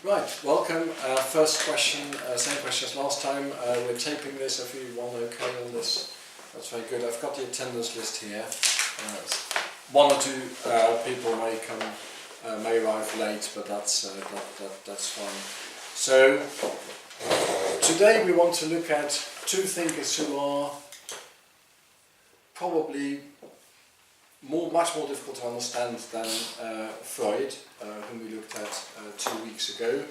Right, welcome. First question, same question as last time. We're taping this. Everyone okay on this? That's very good. I've got the attendance list here. One or two people may come, may arrive late, but that's fine. So today we want to look at two thinkers who are probably much more difficult to understand than Freud, whom we looked at 2 weeks ago.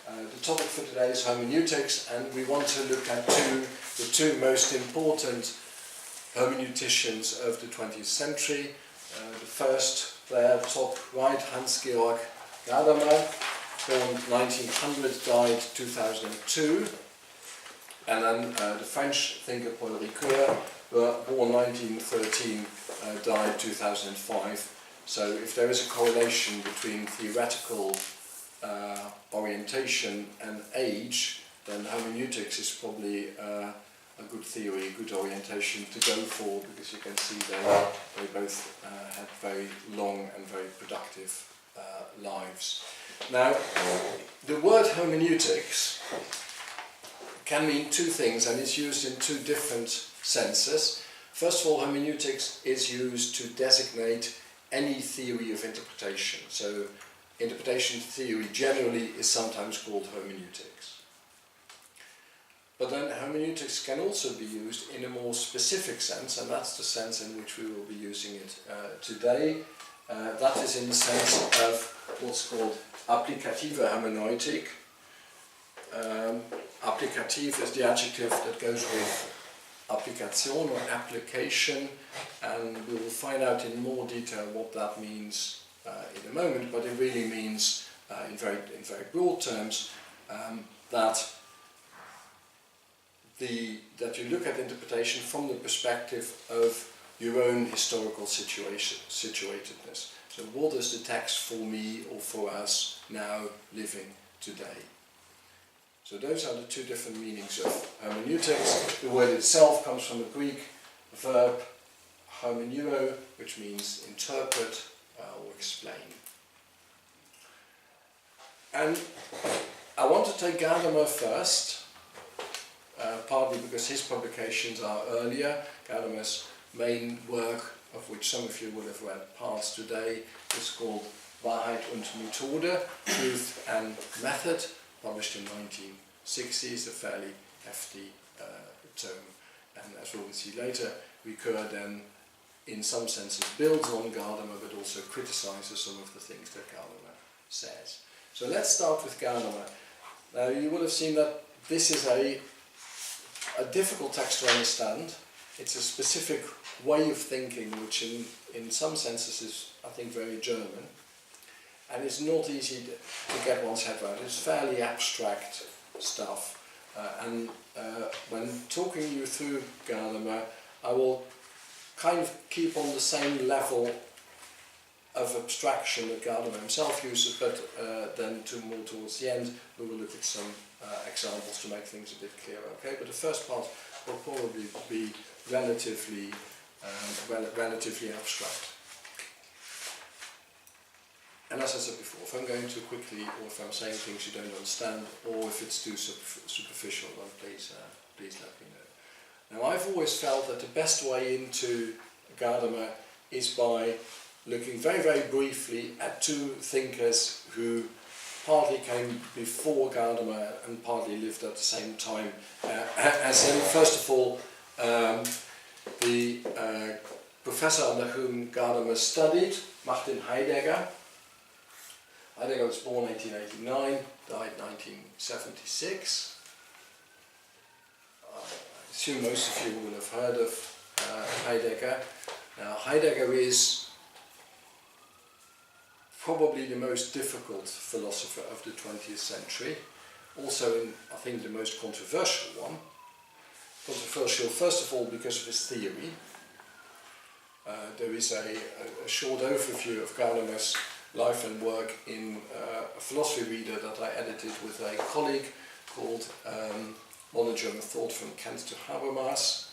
The topic for today is hermeneutics, and we want to look at the two most important hermeneuticians of the 20th century. The first there, top right, Hans-Georg Gadamer, born 1900, died 2002. And then the French thinker Paul Ricoeur, born 1913, died 2005. So if there is a correlation between theoretical orientation and age, then hermeneutics is probably a good theory, a good orientation to go for, because you can see they both had very long and very productive lives. Now, the word hermeneutics can mean two things, and it's used in two different senses. First of all, hermeneutics is used to designate any theory of interpretation. So interpretation theory generally is sometimes called hermeneutics. But then hermeneutics can also be used in a more specific sense, and that's the sense in which we will be using it today. That is in the sense of what's called applicative hermeneutik. Applicative is the adjective that goes with application or application, and we will find out in more detail what that means in a moment, but it really means, in very broad terms, that you look at interpretation from the perspective of your own historical situatedness. So what is the text for me or for us now living today? So those are the two different meanings of hermeneutics. The word itself comes from the Greek verb hermeneuo, which means interpret or explain. And I want to take Gadamer first, partly because his publications are earlier. Gadamer's main work, of which some of you will have read parts today, is called Wahrheit und Methode, Truth and Method, published in 1960s, a fairly hefty tome. And as we will see later, Ricoeur then, in some senses, builds on Gadamer, but also criticizes some of the things that Gadamer says. So let's start with Gadamer. Now, you will have seen that this is a difficult text to understand. It's a specific way of thinking, which in some senses is, I think, very German. And it's not easy to get one's head around. It's fairly abstract stuff. And when talking you through Gadamer, I will kind of keep on the same level of abstraction that Gadamer himself uses, but then more towards the end, we will look at some examples to make things a bit clearer. Okay, but the first part will probably be relatively abstract. And as I said before, if I'm going too quickly, or if I'm saying things you don't understand, or if it's too superficial, then please let me know. Now, I've always felt that the best way into Gadamer is by looking very, very briefly at two thinkers who partly came before Gadamer and partly lived at the same time as him. First of all, the professor under whom Gadamer studied, Martin Heidegger. Heidegger was born 1889, died 1976. I assume most of you will have heard of Heidegger. Now, Heidegger is probably the most difficult philosopher of the 20th century, also, I think, the most controversial one. Controversial, first of all, because of his theory. There is a short overview of Gadamer's life and work in a philosophy reader that I edited with a colleague called Modern German Thought from Kant to Habermas.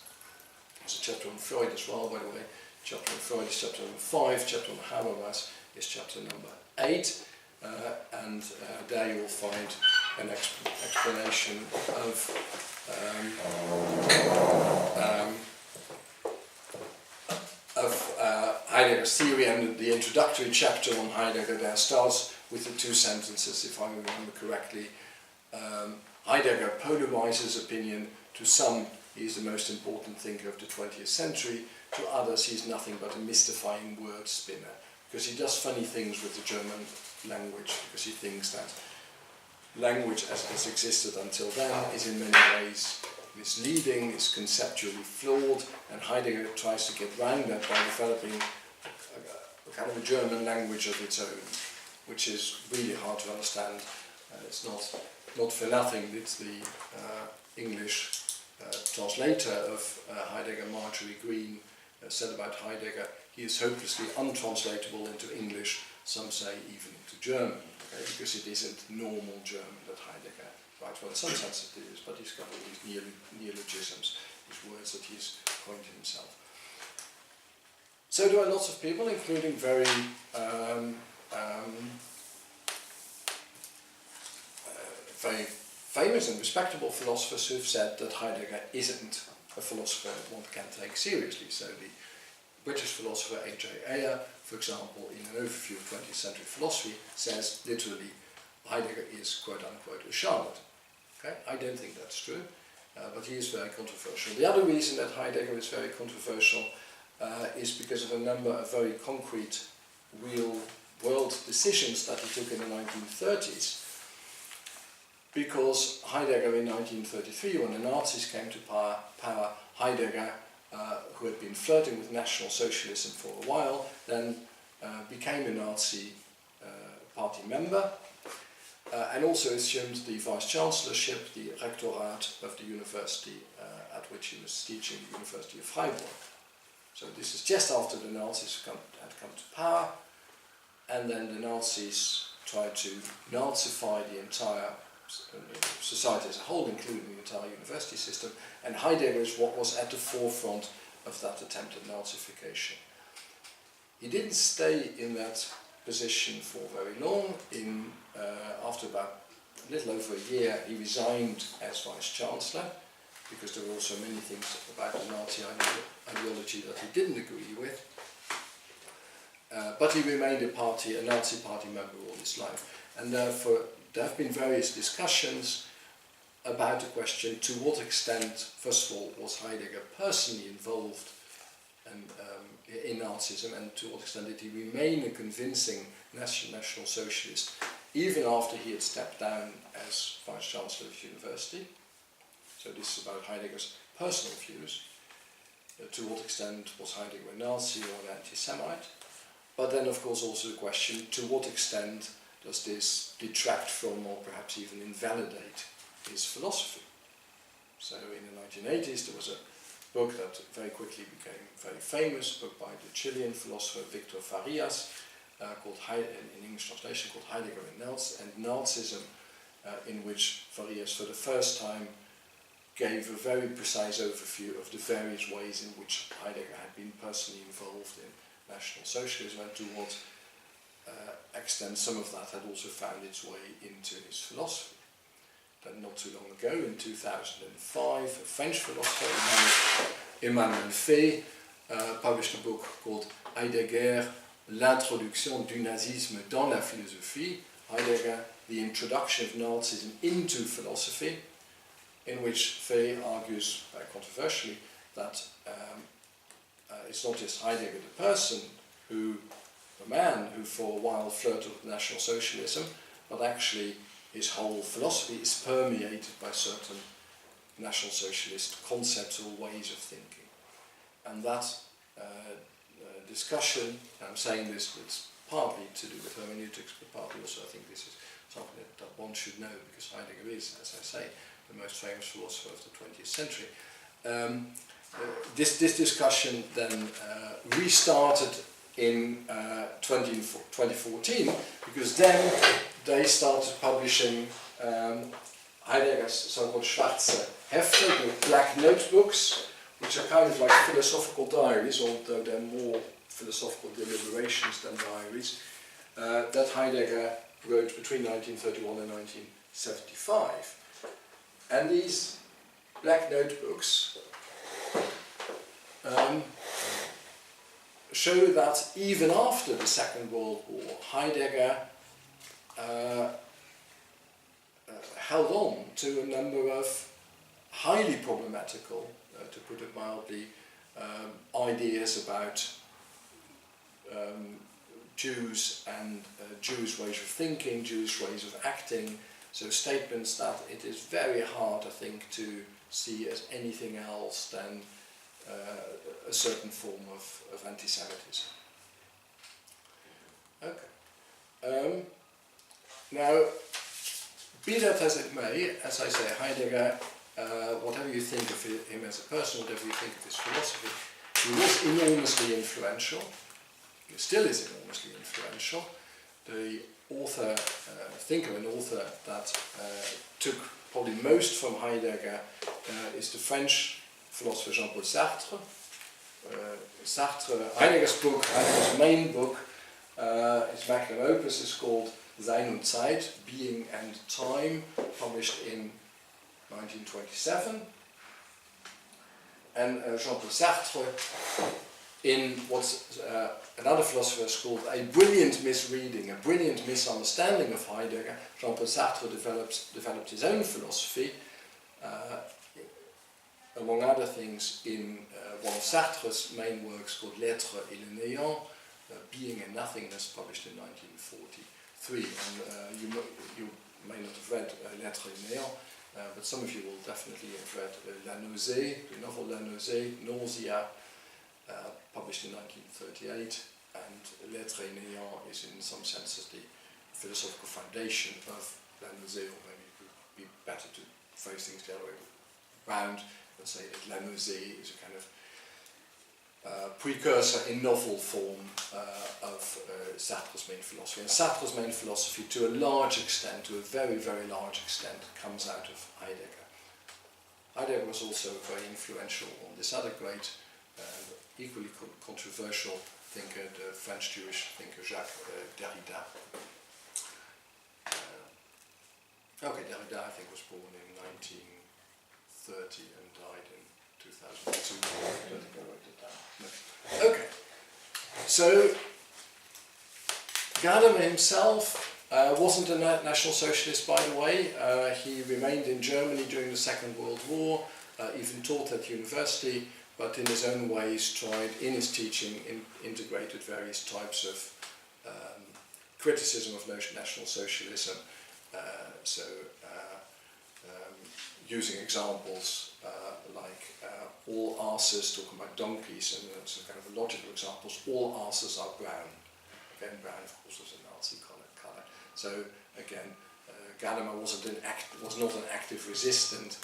There's a chapter on Freud as well, by the way. Chapter on Freud is chapter number 5, chapter on Habermas is chapter number 8. and there you will find an explanation of Heidegger's theory, and the introductory chapter on Heidegger there starts with the two sentences, if I remember correctly. Heidegger polarizes opinion. To some, he is the most important thinker of the 20th century. To others, he is nothing but a mystifying word spinner, because he does funny things with the German language, because he thinks that language as it has existed until then is in many ways misleading, is conceptually flawed, and Heidegger tries to get around that by developing a kind of a German language of its own, which is really hard to understand. It's not for nothing. It's the English translator of Heidegger, Marjorie Green, said about Heidegger, he is hopelessly untranslatable into English, some say even into German, okay, because it isn't normal German that Heidegger writes. Well, in some sense it is, but he's got all these neologisms, these words that he's coined himself. So there are lots of people, including very very famous and respectable philosophers who have said that Heidegger isn't a philosopher one can take seriously. So the British philosopher H.J. Ayer, for example, in an overview of 20th century philosophy, says literally Heidegger is quote-unquote a charlatan. Okay? I don't think that's true, but he is very controversial. The other reason that Heidegger is very controversial is because of a number of very concrete, real-world decisions that he took in the 1930s. Because Heidegger in 1933, when the Nazis came to power, Heidegger, who had been flirting with National Socialism for a while, then became a Nazi party member, and also assumed the vice-chancellorship, the rectorate of the university at which he was teaching, the University of Freiburg. So this is just after the Nazis had come to power, and then the Nazis tried to Nazify the entire society as a whole, including the entire university system, and Heidegger is what was at the forefront of that attempt at Nazification. He didn't stay in that position for very long. After about a little over a year, he resigned as Vice-Chancellor, because there were also many things about the Nazi ideology that he didn't agree with. But he remained a Nazi party member all his life, and therefore there have been various discussions about the question to what extent, first of all, was Heidegger personally involved in Nazism, and to what extent did he remain a convincing National Socialist even after he had stepped down as Vice-Chancellor of the university. So this is about Heidegger's personal views. To what extent was Heidegger a Nazi or an anti-Semite? But then, of course, also the question, to what extent does this detract from, or perhaps even invalidate, his philosophy? So in the 1980s there was a book that very quickly became very famous, a book by the Chilean philosopher Victor Farias, called in English translation called Heidegger and Nazism, in which Farias for the first time gave a very precise overview of the various ways in which Heidegger had been personally involved in National Socialism, and to what extent some of that had also found its way into his philosophy. Then not too long ago, in 2005, a French philosopher, Emmanuel Fay, published a book called Heidegger, l'introduction du nazisme dans la philosophie, Heidegger, the introduction of Nazism into philosophy, in which Fay argues, very controversially, that it's not just Heidegger the person, the man who for a while flirted with National Socialism, but actually his whole philosophy is permeated by certain National Socialist concepts or ways of thinking. And that discussion, I'm saying this, it's partly to do with hermeneutics, but partly also I think this is something that one should know, because Heidegger is, as I say, the most famous philosopher of the 20th century. This discussion then restarted in 2014, because then they started publishing Heidegger's so-called Schwarze Hefte, the black notebooks, which are kind of like philosophical diaries, although they're more philosophical deliberations than diaries, that Heidegger wrote between 1931 and 1975. And these black notebooks show that even after the Second World War, Heidegger held on to a number of highly problematical, to put it mildly, ideas about Jews and Jewish ways of thinking, Jewish ways of acting. So statements that it is very hard, I think, to see as anything else than a certain form of anti-Semitism. Okay. Now, be that as it may, as I say, Heidegger, whatever you think of him as a person, whatever you think of his philosophy, he was enormously influential. He still is enormously influential. The author, thinker and author that took probably most from Heidegger is the French philosopher Jean-Paul Sartre. Heidegger's book, Heidegger's main book, his magnum opus is called Sein und Zeit, Being and Time, published in 1927. And Jean-Paul Sartre, in what's another philosopher has called a brilliant misreading, a brilliant misunderstanding of Heidegger, Jean-Paul Sartre developed his own philosophy, among other things, in one of Sartre's main works called L'être et le néant, Being and Nothingness, published in 1943. And you may not have read L'être et le néant, but some of you will definitely have read La Nausée, the novel La Nausée, Nausea, published in 1938, and L'être et néant is in some senses the philosophical foundation of La Nausée, or maybe it would be better to phrase things the other way around and say that La Nausée is a kind of precursor in novel form of Sartre's main philosophy. And Sartre's main philosophy, to a large extent, to a very, very large extent, comes out of Heidegger. Heidegger was also very influential on this other great, equally controversial thinker, the French-Jewish thinker Jacques Derrida. Derrida, I think, was born in 1930 and died in 2002. I don't think I wrote it down. No. Okay. So, Gadamer himself wasn't a National Socialist, by the way. He remained in Germany during the Second World War, even taught at university, but in his own ways tried, in his teaching, integrated various types of criticism of National Socialism. Using examples like all arses, talking about donkeys, and some kind of logical examples, all arses are brown. Again, brown, of course, was a Nazi colour. So, again, Gadamer was not an active resistant,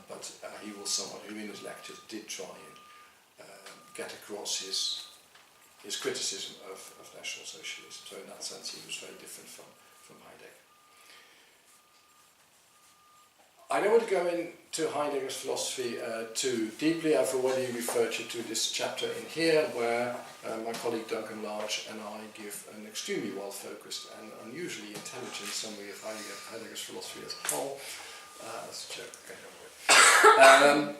but he was someone who in his lectures did try and get across his criticism of National Socialism. So in that sense he was very different from Heidegger. I don't want to go into Heidegger's philosophy too deeply. I've already referred you to this chapter in here where my colleague Duncan Large and I give an extremely well-focused and unusually intelligent summary of Heidegger's philosophy as a whole. That's a joke. Okay, don't worry.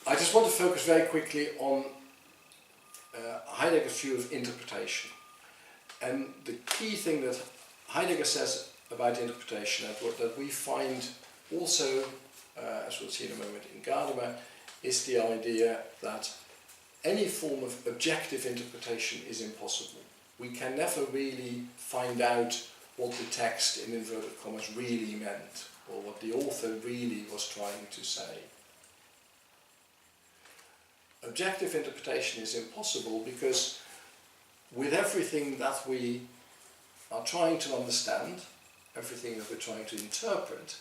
I just want to focus very quickly on Heidegger's view of interpretation. And the key thing that Heidegger says about interpretation, that we find also, as we'll see in a moment in Gadamer, is the idea that any form of objective interpretation is impossible. We can never really find out what the text, in inverted commas, really meant, or what the author really was trying to say. Objective interpretation is impossible because with everything that we are trying to understand, everything that we're trying to interpret,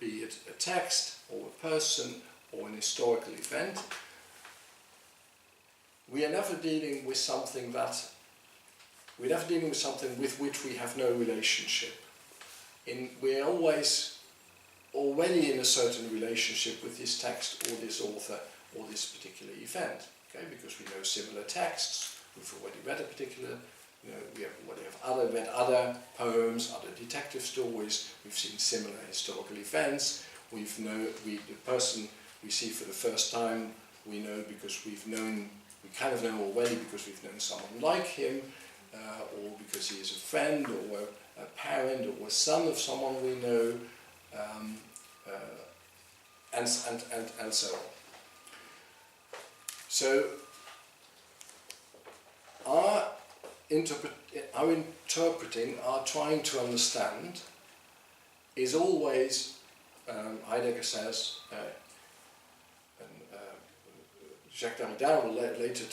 be it a text or a person or an historical event, we are never dealing with something with which we have no relationship. We're always already in a certain relationship with this text or this author or this particular event, okay? Because we know similar texts, we've already read a particular you know, we have read other poems, other detective stories. We've seen similar historical events. The person we see for the first time, we know because we kind of know already because we've known someone like him, or because he is a friend, or a parent, or a son of someone we know, and so on. So our interpreting, our trying to understand, is always, Heidegger says, Jacques Derrida will later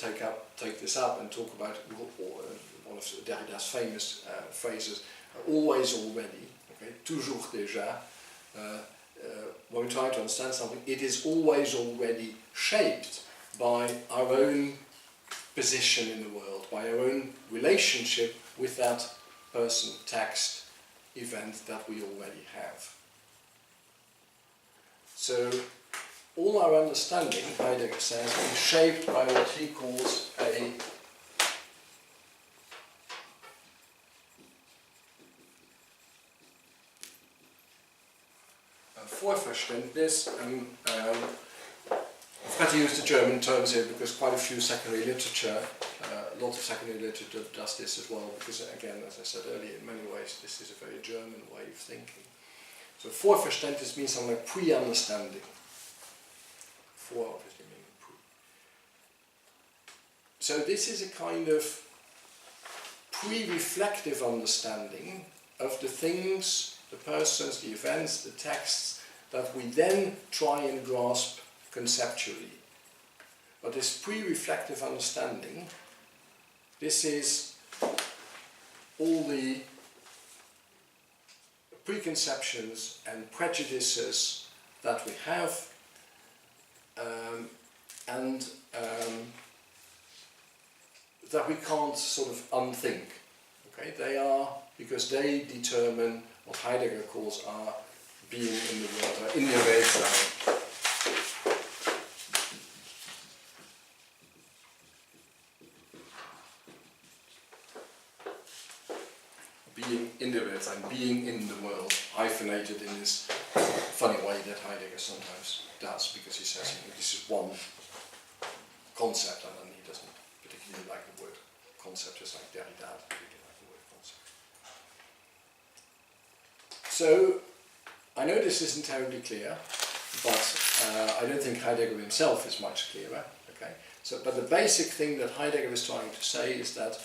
take this up and talk about one of Derrida's famous phrases, always already, okay, toujours déjà. When we try to understand something, it is always already shaped by our own position in the world, by our own relationship with that person, text, event that we already have. So all our understanding, Heidegger says, is shaped by what he calls a Vorverständnis. I've got to use the German terms here because quite a few secondary literature, lots of secondary literature does this as well, because again, as I said earlier, in many ways this is a very German way of thinking. So Vorverständnis means something like pre-understanding. For obviously meaning pre. So this is a kind of pre-reflective understanding of the things, the persons, the events, the texts that we then try and grasp conceptually. But this pre-reflective understanding, this is all the preconceptions and prejudices that we have, and that we can't sort of unthink. Okay, they are, because they determine what Heidegger calls our being in the world, our in der Welt sein. Being in der Welt sein, being in the world, hyphenated in this funny way that Heidegger sometimes does, because he says, you know, this is one concept, and then he doesn't particularly like the word concept, just like Derrida doesn't really like the word concept. So, I know this isn't terribly clear, but I don't think Heidegger himself is much clearer. Okay? So, but the basic thing that Heidegger is trying to say is that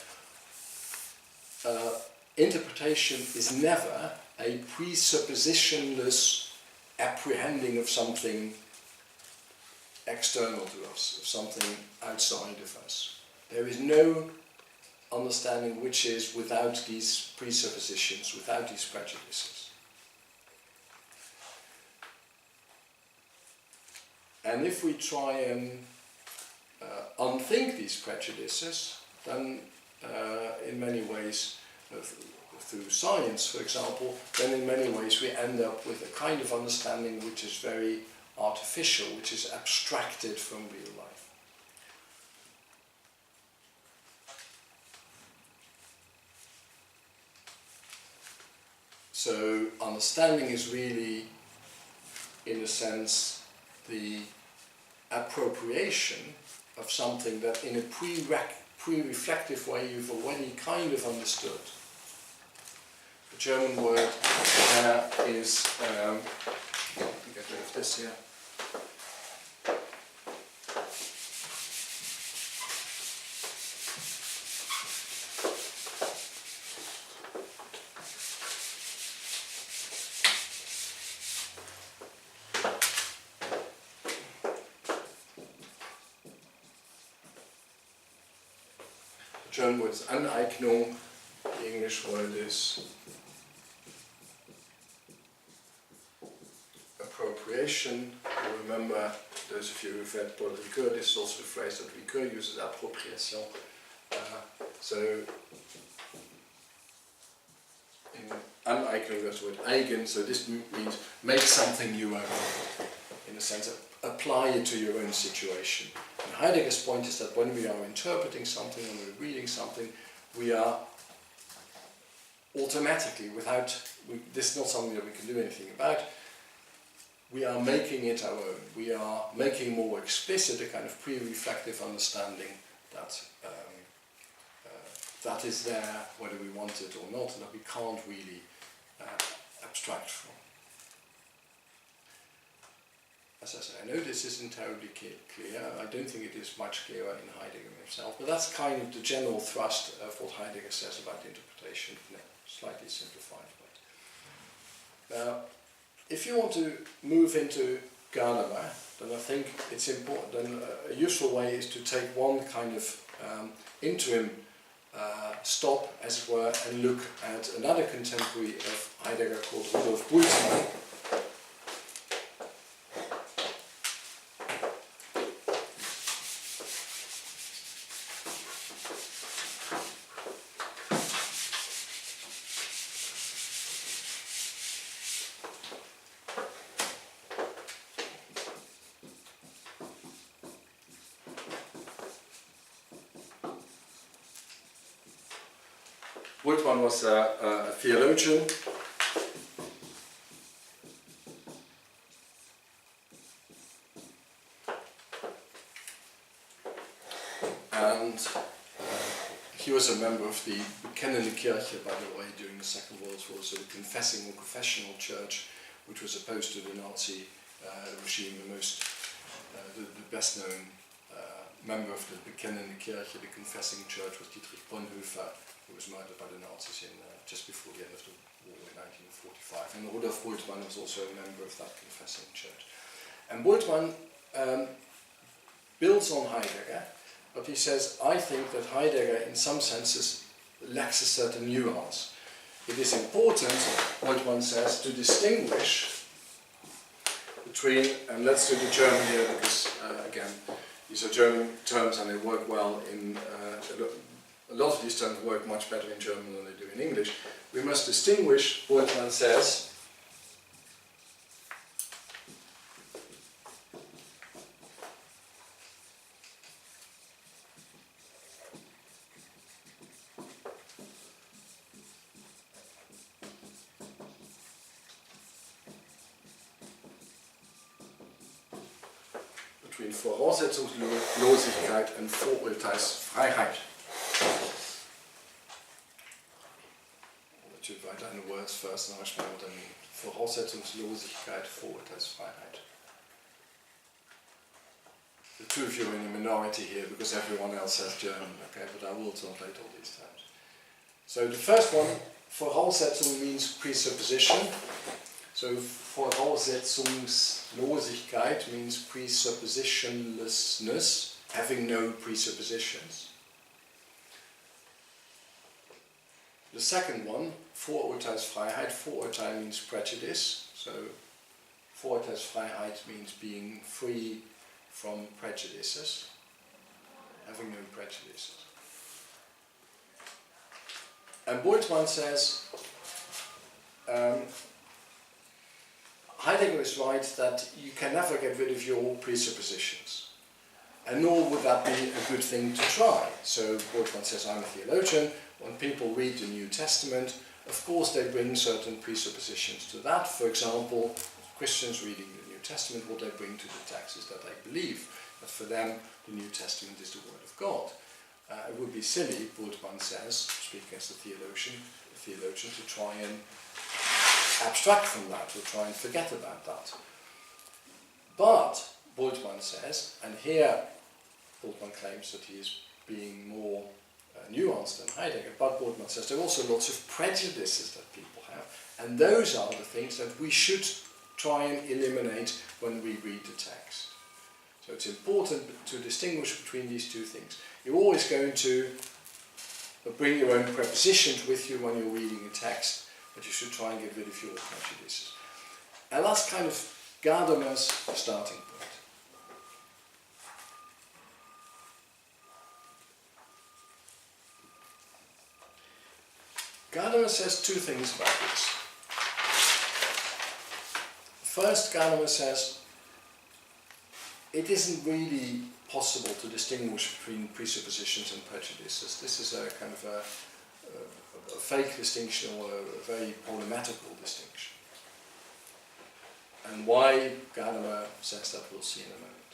interpretation is never a presuppositionless apprehending of something external to us, of something outside of us. There is no understanding which is without these presuppositions, without these prejudices. And if we try and unthink these prejudices, then in many ways, through science, for example, then in many ways we end up with a kind of understanding which is very artificial, which is abstracted from real life. So understanding is really, in a sense, the appropriation of something that in a pre-reflective way you've already kind of understood. The German word is, let me get rid of this here. The German word is Aneignung, the English word is appropriation. You remember, those of you who've read Paul Ricoeur, this is also the phrase that Ricoeur uses, appropriation. So, in Aneignung, that's the word eigen, so this means make something your own, in a sense, apply it to your own situation. And Heidegger's point is that when we are interpreting something, when we're reading something, we are automatically, this is not something that we can do anything about, we are making it our own. We are making more explicit a kind of pre-reflective understanding that that is there whether we want it or not, and that we can't really abstract from. As I say, I know this isn't terribly clear. I don't think it is much clearer in Heidegger himself, but that's kind of the general thrust of what Heidegger says about interpretation in a slightly simplified way. Now, if you want to move into Gadamer, then I think it's important, then a useful way is to take one kind of interim stop, as it were, and look at another contemporary of Heidegger called Rudolf Bultmann. Bultmann was a theologian, and he was a member of the Bekennende Kirche, by the way, during the Second World War, so the confessing or confessional church, which was opposed to the Nazi regime. The best known member of the Bekennende Kirche, the confessing church, was Dietrich Bonhoeffer, who was murdered by the Nazis just before the end of the war in 1945. And Rudolf Bultmann was also a member of that confessing church. And Bultmann builds on Heidegger, but he says, I think that Heidegger in some senses lacks a certain nuance. It is important, Bultmann says, to distinguish between, and let's do the German here because, again, these are German terms and they work well in a lot of these terms work much better in German than they do in English. We must distinguish, Bultmann says, between Voraussetzungslosigkeit and Vorurteilsfreiheit. Ich write down the words first and I'll explain what I mean. Voraussetzungslosigkeit, Vorurteilsfreiheit. The two of you are in a minority here because everyone else has German, okay, but I will translate all these terms. So the first one, Voraussetzung means presupposition. So Voraussetzungslosigkeit means presuppositionlessness, having no presuppositions. The second one, Vorurteilsfreiheit. Vorurteil means prejudice. So Vorurteilsfreiheit means being free from prejudices, having no prejudices. And Bultmann says, Heidegger is right that you can never get rid of your presuppositions. And nor would that be a good thing to try. So Bultmann says, I'm a theologian. When people read the New Testament, of course they bring certain presuppositions to that. For example, Christians reading the New Testament, what they bring to the text is that they believe that for them the New Testament is the Word of God. It would be silly, Bultmann says, speaking as a theologian, to try and abstract from that, or try and forget about that. But, Bultmann says, and here Bultmann claims that he is being more nuanced than Heidegger, but Bultmann says there are also lots of prejudices that people have, and those are the things that we should try and eliminate when we read the text. So it's important to distinguish between these two things. You're always going to bring your own prepositions with you when you're reading a text, but you should try and get rid of your prejudices. And that's kind of Gadamer's starting point. Gadamer says two things about this. First, Gadamer says it isn't really possible to distinguish between presuppositions and prejudices. This is a kind of a fake distinction or a very problematical distinction. And why Gadamer says that we'll see in a moment.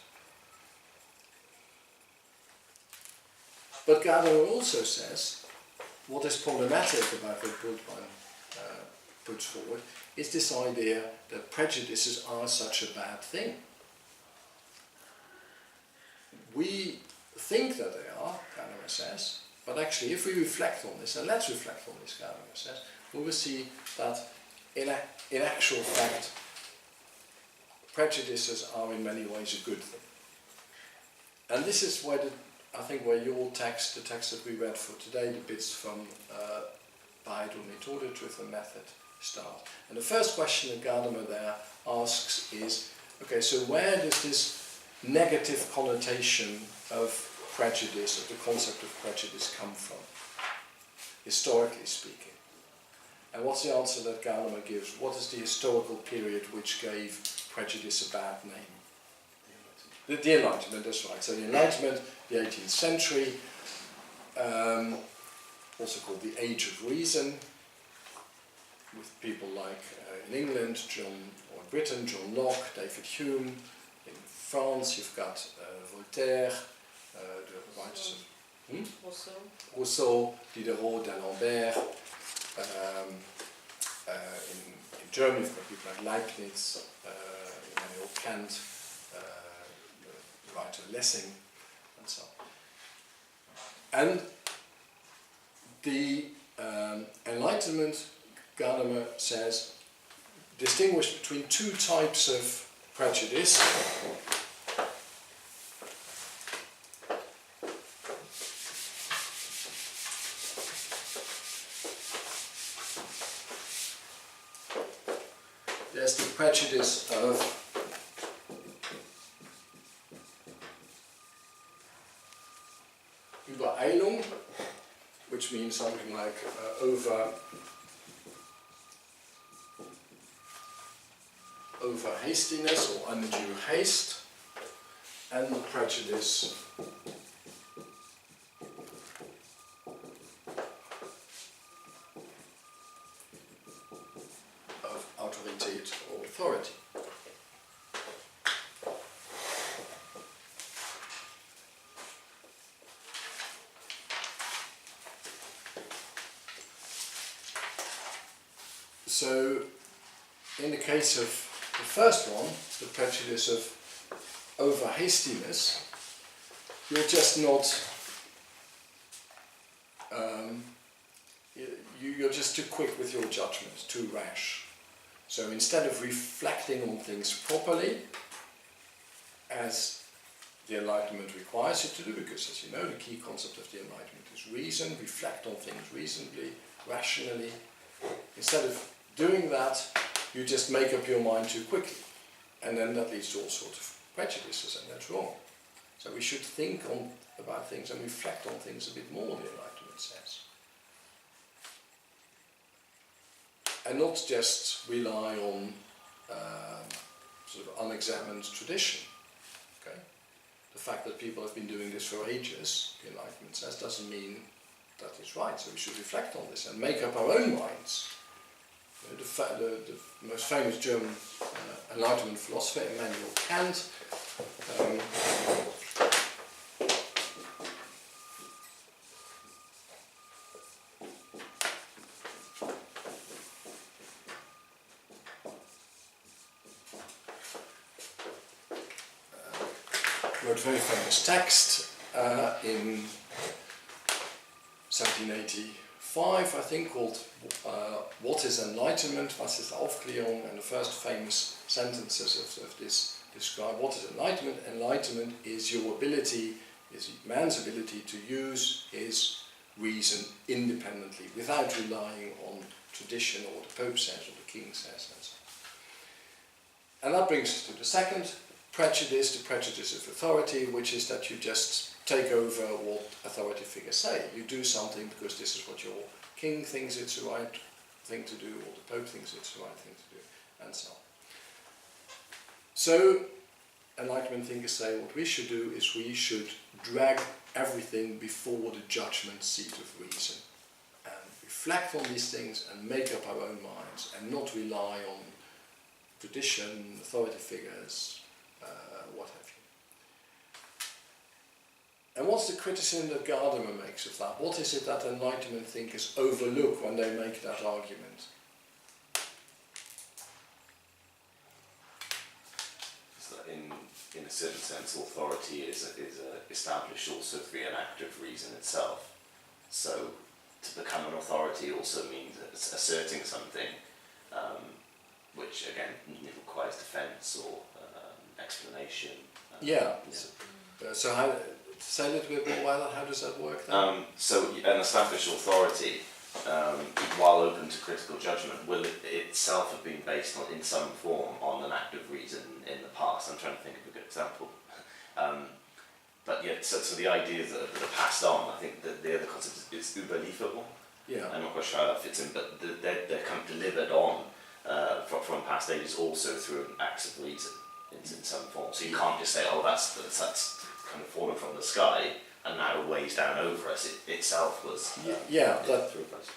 But Gadamer also says what is problematic about what Bultmann puts forward is this idea that prejudices are such a bad thing. We think that they are, Gadamer says, but actually if we reflect on this, and let's reflect on this, Gadamer says, we will see that in actual fact prejudices are in many ways a good thing. And this is where I think where your text, the text that we read for today, the bits from Beide und Methode, Truth and Method, start. And the first question that Gadamer there asks is, okay, so where does this negative connotation of prejudice, of the concept of prejudice, come from, historically speaking? And what's the answer that Gadamer gives? What is the historical period which gave prejudice a bad name? The Enlightenment, that's right. So the Enlightenment, the 18th century, also called the Age of Reason, with people like in England, or Britain, John Locke, David Hume. In France, you've got Voltaire, the writers of Rousseau, Diderot, d'Alembert. In Germany, you've got people like Leibniz, Immanuel Kant, the writer Lessing, and so on. And the Enlightenment, Gadamer says, distinguish between two types of prejudice. There's the prejudice of Übereilung, which means something like over hastiness or undue haste, and the prejudice of Autorität or authority. So, in the case of the first one, the prejudice of over hastiness, you're just not, you're just too quick with your judgment, too rash. So instead of reflecting on things properly, as the Enlightenment requires you to do, because as you know, the key concept of the Enlightenment is reason, reflect on things reasonably, rationally. Instead of doing that, you just make up your mind too quickly, and then that leads to all sorts of prejudices, and that's wrong. So we should think about things and reflect on things a bit more, the Enlightenment says. And not just rely on sort of unexamined tradition. Okay? The fact that people have been doing this for ages, the Enlightenment says, doesn't mean that is right. So we should reflect on this and make up our own minds. The most famous German Enlightenment philosopher, Immanuel Kant, wrote a very famous text in 1785, I think, called What is Enlightenment? Was ist Aufklärung? And the first famous sentences of this describe what is enlightenment. Enlightenment is your ability, is man's ability to use his reason independently, without relying on tradition or what the Pope says or the King says, and so on. And that brings us to the second prejudice, the prejudice of authority, which is that you just take over what authority figures say. You do something because this is what your king thinks it's the right thing to do, or the Pope thinks it's the right thing to do, and so on. So, Enlightenment thinkers say what we should do is we should drag everything before the judgment seat of reason and reflect on these things and make up our own minds and not rely on tradition, authority figures, what have you. And what's the criticism that Gadamer makes of that? What is it that Enlightenment thinkers overlook when they make that argument? So in a certain sense, authority is established also through an act of reason itself. So to become an authority also means asserting something, which again requires defence or explanation. So how, say a little bit more about that, how does that work then? So an established authority, while open to critical judgment, will itself have been based on, in some form, on an act of reason in the past. I'm trying to think of a good example. But yeah, so the ideas that are passed on, I think that the other concept is überlieferung. Yeah. I'm not quite sure how that fits in, but they're kind of delivered on from past ages also through acts of reason in some form. So you can't just say, oh, that's kind of fallen from the sky and now weighs down over us. It itself was...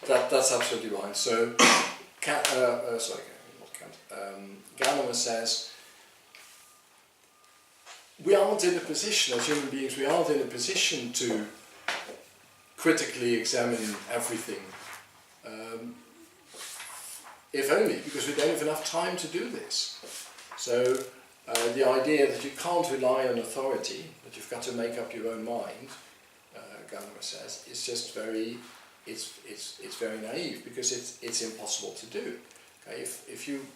That's absolutely right. So, Gadamer says, we aren't in a position, as human beings, we aren't in a position to critically examine everything. If only, because we don't have enough time to do this. So, the idea that you can't rely on authority, that you've got to make up your own mind, Gadamer says, is just very, it's very naive, because it's impossible to do. Okay? If you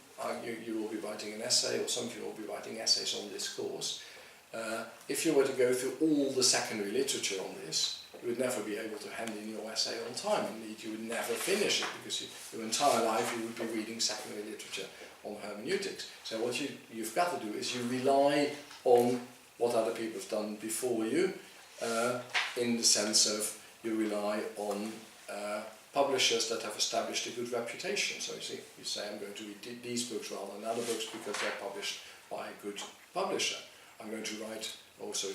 will be writing an essay, or some of you will be writing essays on this course. If you were to go through all the secondary literature on this, you would never be able to hand in your essay on time. Indeed, you would never finish it, because your entire life you would be reading secondary literature on hermeneutics. So what you've got to do is you rely on what other people have done before you, in the sense of you rely on publishers that have established a good reputation. So you say, I'm going to read these books rather than other books because they're published by a good publisher. I'm going to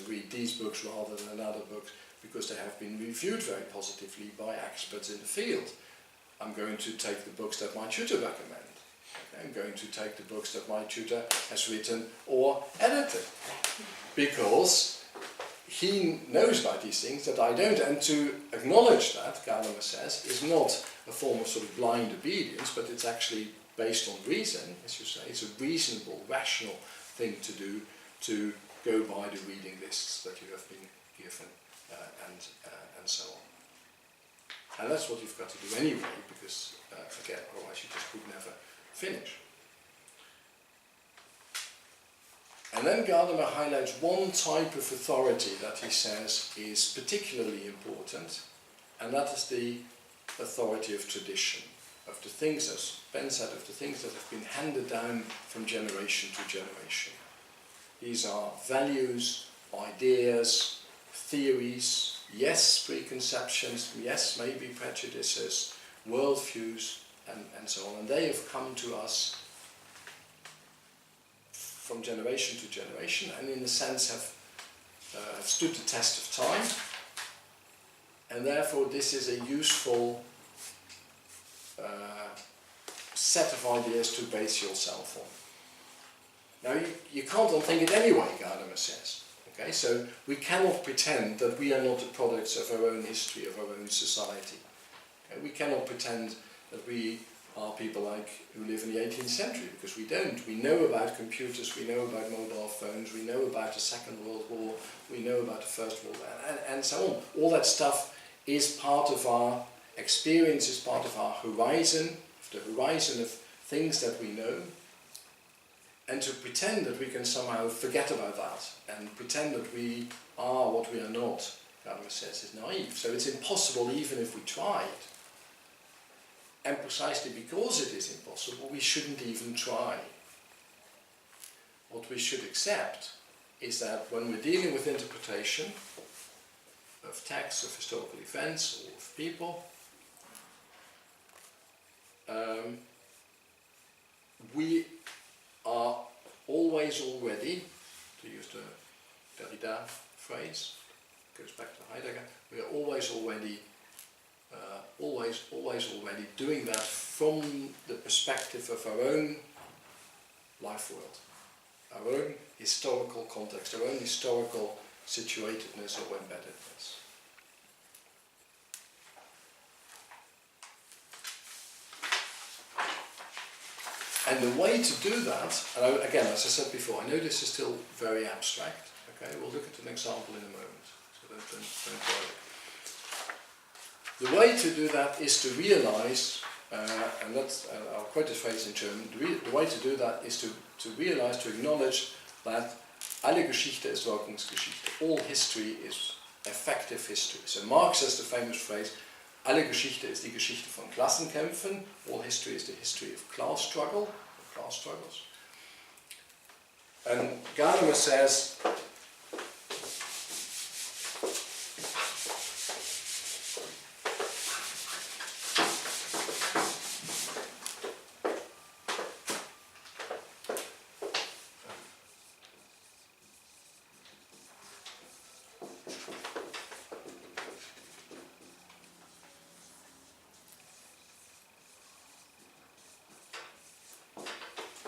read these books rather than other books because they have been reviewed very positively by experts in the field. I'm going to take the books that my tutor recommends. Okay? I'm going to take the books that my tutor has written or edited, because he knows about these things that I don't. And to acknowledge that, Gadamer says, is not a form of sort of blind obedience, but it's actually based on reason, as you say. It's a reasonable, rational thing to do, to go by the reading lists that you have been given, and so on. And that's what you've got to do anyway, because again, otherwise you just would never finish. And then Gadamer highlights one type of authority that he says is particularly important, and that is the authority of tradition, of the things, as Ben said, of the things that have been handed down from generation to generation. These are values, ideas, theories, yes, preconceptions, yes, maybe prejudices, worldviews, and so on. And they have come to us from generation to generation, and in a sense have stood the test of time. And therefore this is a useful set of ideas to base yourself on. Now, you can't unthink it anyway, Gadamer says. Okay, so we cannot pretend that we are not the products of our own history, of our own society. Okay, we cannot pretend that we are people who live in the 18th century, because we don't. We know about computers, we know about mobile phones, we know about the Second World War, we know about the First World War, and so on. All that stuff is part of our experience, is part of our horizon, the horizon of things that we know. And to pretend that we can somehow forget about that and pretend that we are what we are not, Gadamer says, is naive. So it's impossible even if we tried. And precisely because it is impossible, we shouldn't even try. What we should accept is that when we're dealing with interpretation of texts, of historical events, or of people, we are always already, to use the Derrida phrase, goes back to Heidegger, we are always already always already doing that from the perspective of our own life world, our own historical context, our own historical situatedness or embeddedness. And the way to do that, and again, as I said before, I know this is still very abstract. Okay, we'll look at an example in a moment. So don't worry. The way to do that is to realize, and that's, I'll quote this phrase in German, the way to do that is to realize, to acknowledge that alle Geschichte ist Wirkungsgeschichte. All history is effective history. So Marx has the famous phrase, alle Geschichte ist die Geschichte von Klassenkämpfen. All history is the history of class struggle, class struggles. And Gadamer says,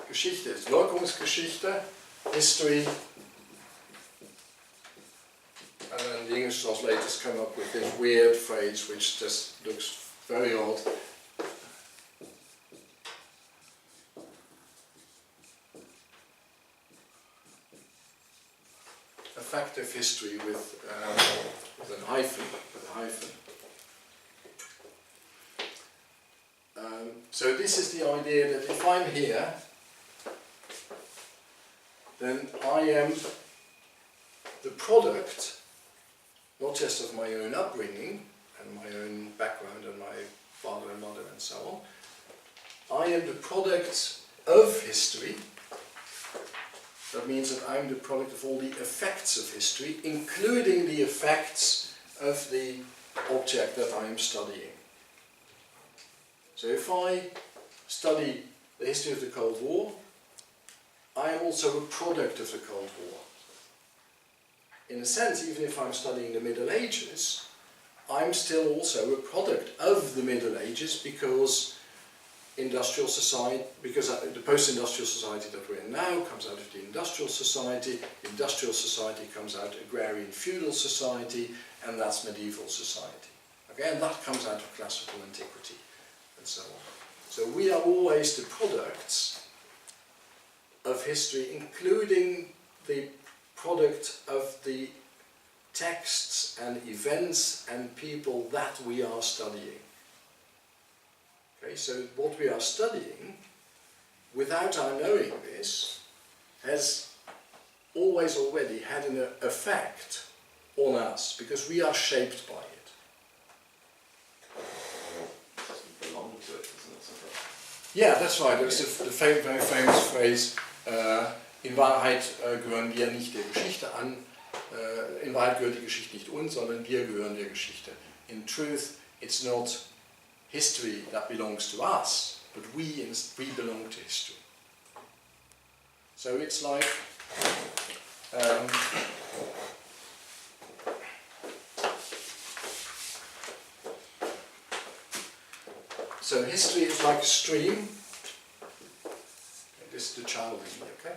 Geschichte ist Wirkungsgeschichte, history, and then the English translators come up with this weird phrase which just looks very odd. Effective history with a hyphen. So this is the idea that if I'm here, then I am the product, not just of my own upbringing and my own background and my father and mother and so on. I am the product of history. That means that I'm the product of all the effects of history, including the effects of the object that I am studying. So if I study the history of the Cold War, I am also a product of the Cold War. In a sense, even if I'm studying the Middle Ages, I'm still also a product of the Middle Ages because industrial society, because the post-industrial society that we're in now comes out of the industrial society comes out agrarian feudal society, and that's medieval society. Okay, and that comes out of classical antiquity, and so on. So we are always the products of history, including the product of the texts and events and people that we are studying. Okay, so what we are studying, without our knowing this, has always already had an effect on us, because we are shaped by it. You belong to it, doesn't it? Yeah, that's right. There's the very famous phrase, in Wahrheit gehören wir nicht der Geschichte an, in Wahrheit gehört die Geschichte nicht uns, sondern wir gehören der Geschichte. In truth, it's not history that belongs to us, but we belong to history. So it's like so history is like a stream. This is the child in me, okay?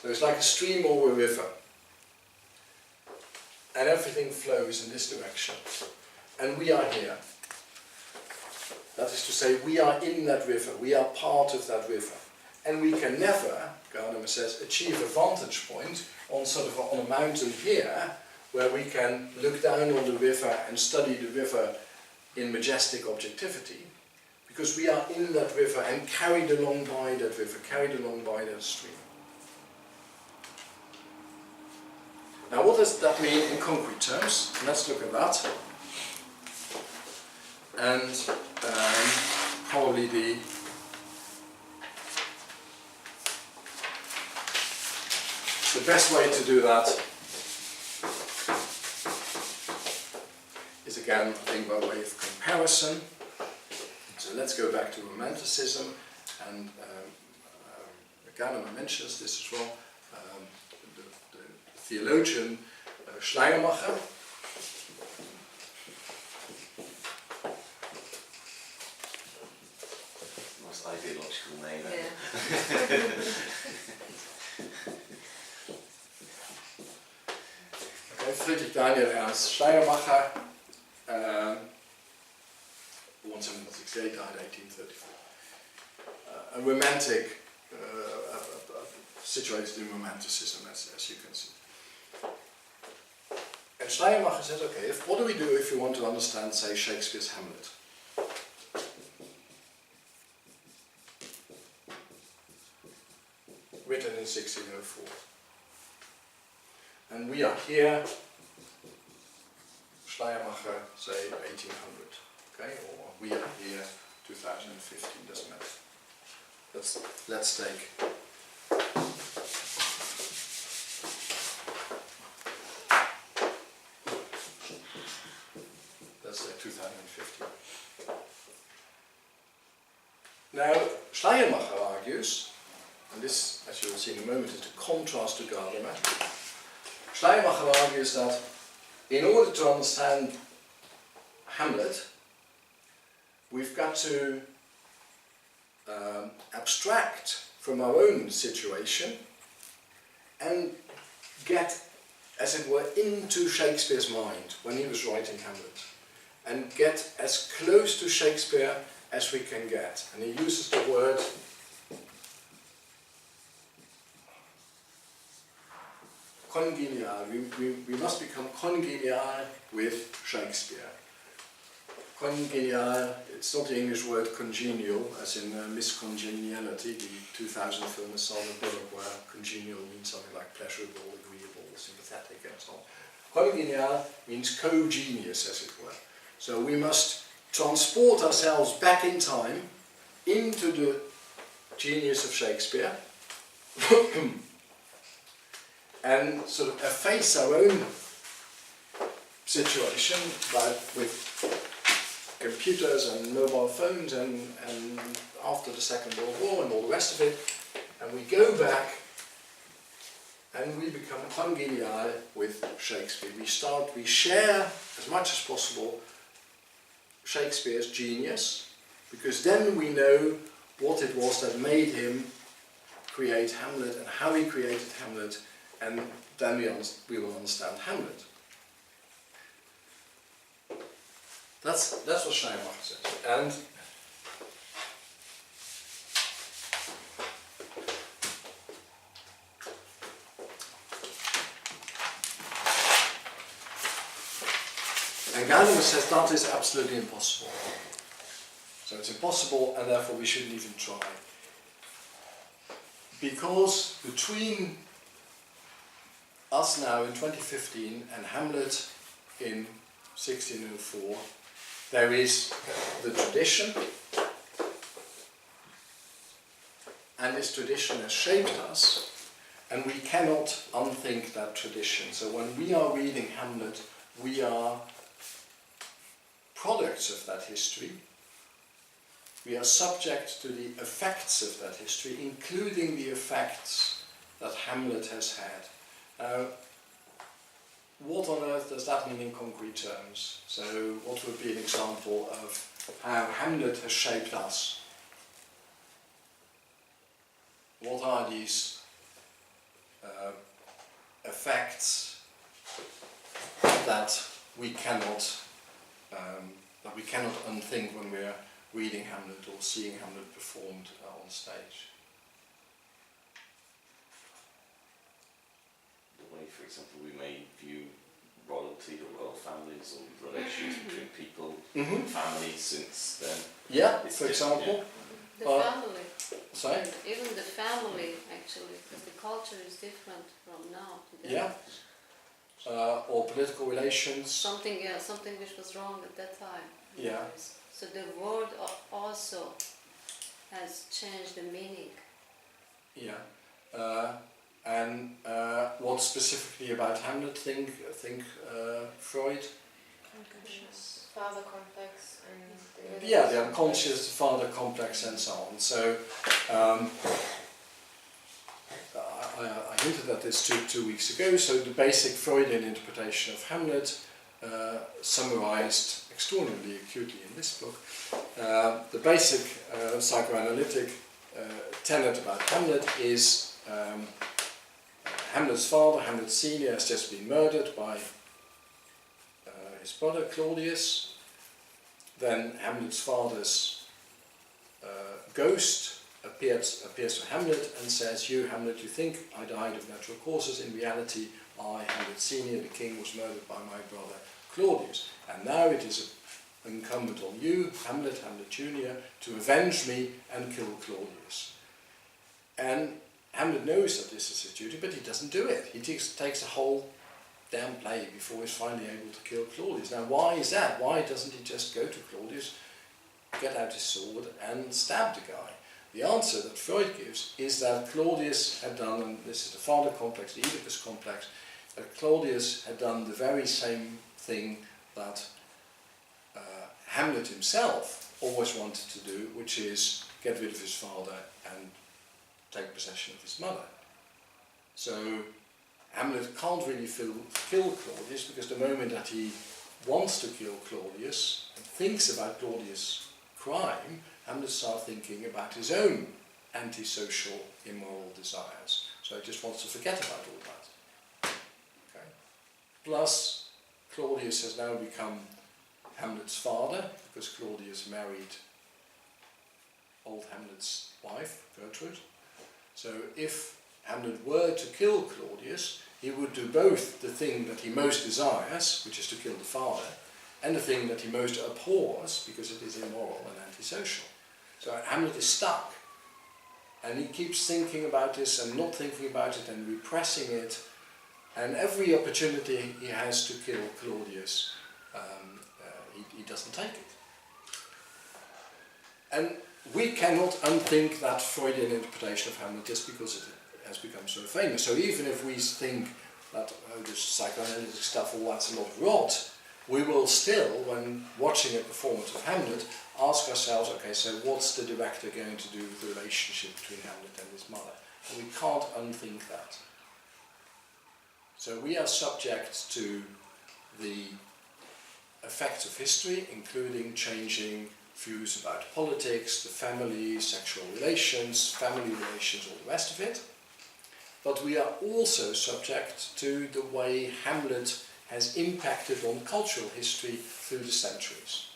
So it's like a stream or a river. And everything flows in this direction. And we are here. That is to say, we are in that river, we are part of that river. And we can never, Gadamer says, achieve a vantage point on on a mountain here, where we can look down on the river and study the river in majestic objectivity, because we are in that river and carried along by that river, carried along by that stream. Now what does that mean in concrete terms? Let's look at that. And probably the best way to do that is, again, I think, by way of comparison. So let's go back to Romanticism, and Gadamer mentions this as well. The theologian Schleiermacher Okay, Friedrich Daniel Ernst Schleiermacher, 1768, died 1834. A romantic, situated in Romanticism, as you can see. And Schleiermacher says, okay, what do we do if we want to understand, say, Shakespeare's Hamlet? Written in 1604. And we are here, Schleiermacher, say, 1800, okay? Or we are here, 2015, doesn't matter. Let's take let's say 2015. Now, Schleiermacher argues, and this, as you will see in a moment, is a contrast to Gadamer. Schleiermacher argues that in order to understand Hamlet, we've got to abstract from our own situation and get, as it were, into Shakespeare's mind when he was writing Hamlet, and get as close to Shakespeare as we can get. And he uses the word congenial. We must become congenial with Shakespeare. Congenial, it's not the English word congenial, as in miscongeniality, the 2000 film with Sandra Bullock, where congenial means something like pleasurable, agreeable, sympathetic, and so on. Congenial means co-genius, as it were. So we must transport ourselves back in time into the genius of Shakespeare and sort of efface our own situation with computers and mobile phones and after the Second World War and all the rest of it, and we go back and we become congenial with Shakespeare. We share as much as possible Shakespeare's genius, because then we know what it was that made him create Hamlet and how he created Hamlet, and then we will understand Hamlet. That's what Schleiermacher says. And Gadamer says that is absolutely impossible. So it's impossible, and therefore we shouldn't even try. Because between us now in 2015 and Hamlet in 1604, there is the tradition, and this tradition has shaped us, and we cannot unthink that tradition. So when we are reading Hamlet, we are products of that history. We are subject to the effects of that history, including the effects that Hamlet has had. What on earth does that mean in concrete terms? So what would be an example of how Hamlet has shaped us? What are these effects that we cannot unthink when we are reading Hamlet or seeing Hamlet performed on stage? The way, for example, we may view royalty or royal families or relations between people, families since then. Yeah, for example. The family. Sorry? Even the family, actually, because the culture is different from now today. Yeah. Or political relations. Something which was wrong at that time. Yeah. So the word also has changed the meaning. Yeah. And what specifically about Hamlet think Freud? Unconscious father complex and the unconscious father complex and so on. So I hinted at this two weeks ago. So the basic Freudian interpretation of Hamlet, summarized extraordinarily acutely in this book, the basic psychoanalytic tenet about Hamlet is Hamlet's father, Hamlet Senior, has just been murdered by his brother Claudius. Then Hamlet's father's ghost appears to Hamlet and says, "You, Hamlet, you think I died of natural causes. In reality, I, Hamlet Senior, the king, was murdered by my brother Claudius. And now it is incumbent on you, Hamlet, Hamlet Junior, to avenge me and kill Claudius." And Hamlet knows that this is his duty, but he doesn't do it. He takes the whole damn play before he's finally able to kill Claudius. Now, why is that? Why doesn't he just go to Claudius, get out his sword, and stab the guy? The answer that Freud gives is that Claudius had done, and this is the father complex, the Oedipus complex, that Claudius had done the very same thing that Hamlet himself always wanted to do, which is get rid of his father and take possession of his mother. So Hamlet can't really kill Claudius, because the moment that he wants to kill Claudius and thinks about Claudius' crime, Hamlet starts thinking about his own antisocial, immoral desires. So he just wants to forget about all that. Okay? Plus, Claudius has now become Hamlet's father, because Claudius married old Hamlet's wife, Gertrude. So if Hamlet were to kill Claudius, he would do both the thing that he most desires, which is to kill the father, and the thing that he most abhors, because it is immoral and antisocial. So Hamlet is stuck, and he keeps thinking about this and not thinking about it and repressing it, and every opportunity he has to kill Claudius, he doesn't take it. And we cannot unthink that Freudian interpretation of Hamlet just because it has become so famous. So even if we think that this psychoanalytic stuff, all that's a lot of rot, we will still, when watching a performance of Hamlet, ask ourselves, okay, so what's the director going to do with the relationship between Hamlet and his mother? And we can't unthink that. So we are subject to the effects of history, including changing views about politics, the family, sexual relations, family relations, all the rest of it. But we are also subject to the way Hamlet has impacted on cultural history through the centuries,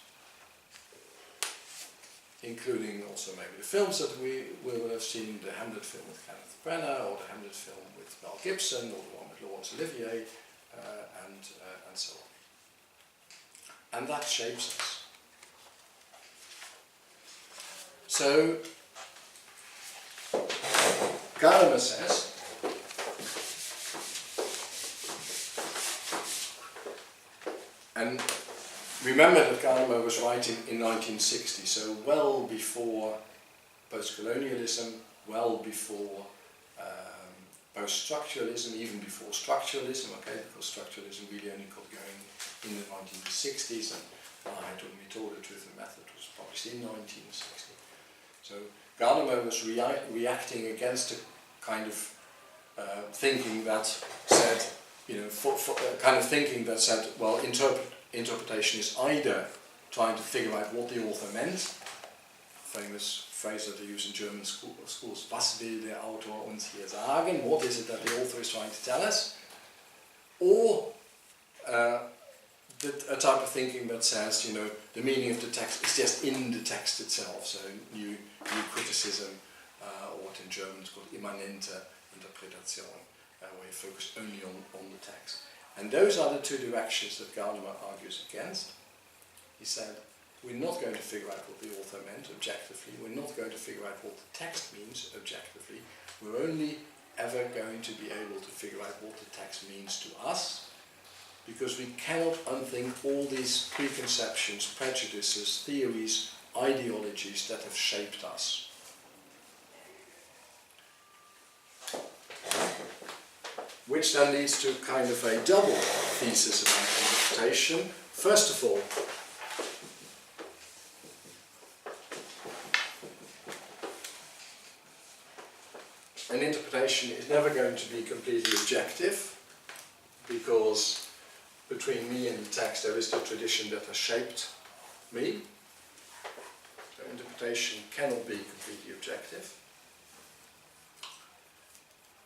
including also maybe the films that we will have seen, the Hamlet film with Kenneth Branagh, or the Hamlet film with Mel Gibson, or the one with Laurence Olivier, and so on. And that shapes us. So, Gadamer says, and remember that Gadamer was writing in 1960, so well before post-colonialism, well before post-structuralism, even before structuralism, okay, because structuralism really only got going in the 1960s, and I When We Told the Truth and Method was published in 1960. So Gadamer was reacting against a kind of thinking that said, kind of thinking that said, well, interpretation is either trying to figure out what the author meant, famous phrase that they use in German schools, was will der Autor uns hier sagen, what is it that the author is trying to tell us, or a type of thinking that says, the meaning of the text is just in the text itself, so new criticism, or what in German is called immanente Interpretation, where you focus only on the text. And those are the two directions that Gadamer argues against. He said, we're not going to figure out what the author meant objectively, we're not going to figure out what the text means objectively, we're only ever going to be able to figure out what the text means to us, because we cannot unthink all these preconceptions, prejudices, theories, ideologies that have shaped us. Which then leads to kind of a double thesis about interpretation. First of all, an interpretation is never going to be completely objective, because between me and the text there is the tradition that has shaped me. So interpretation cannot be completely objective.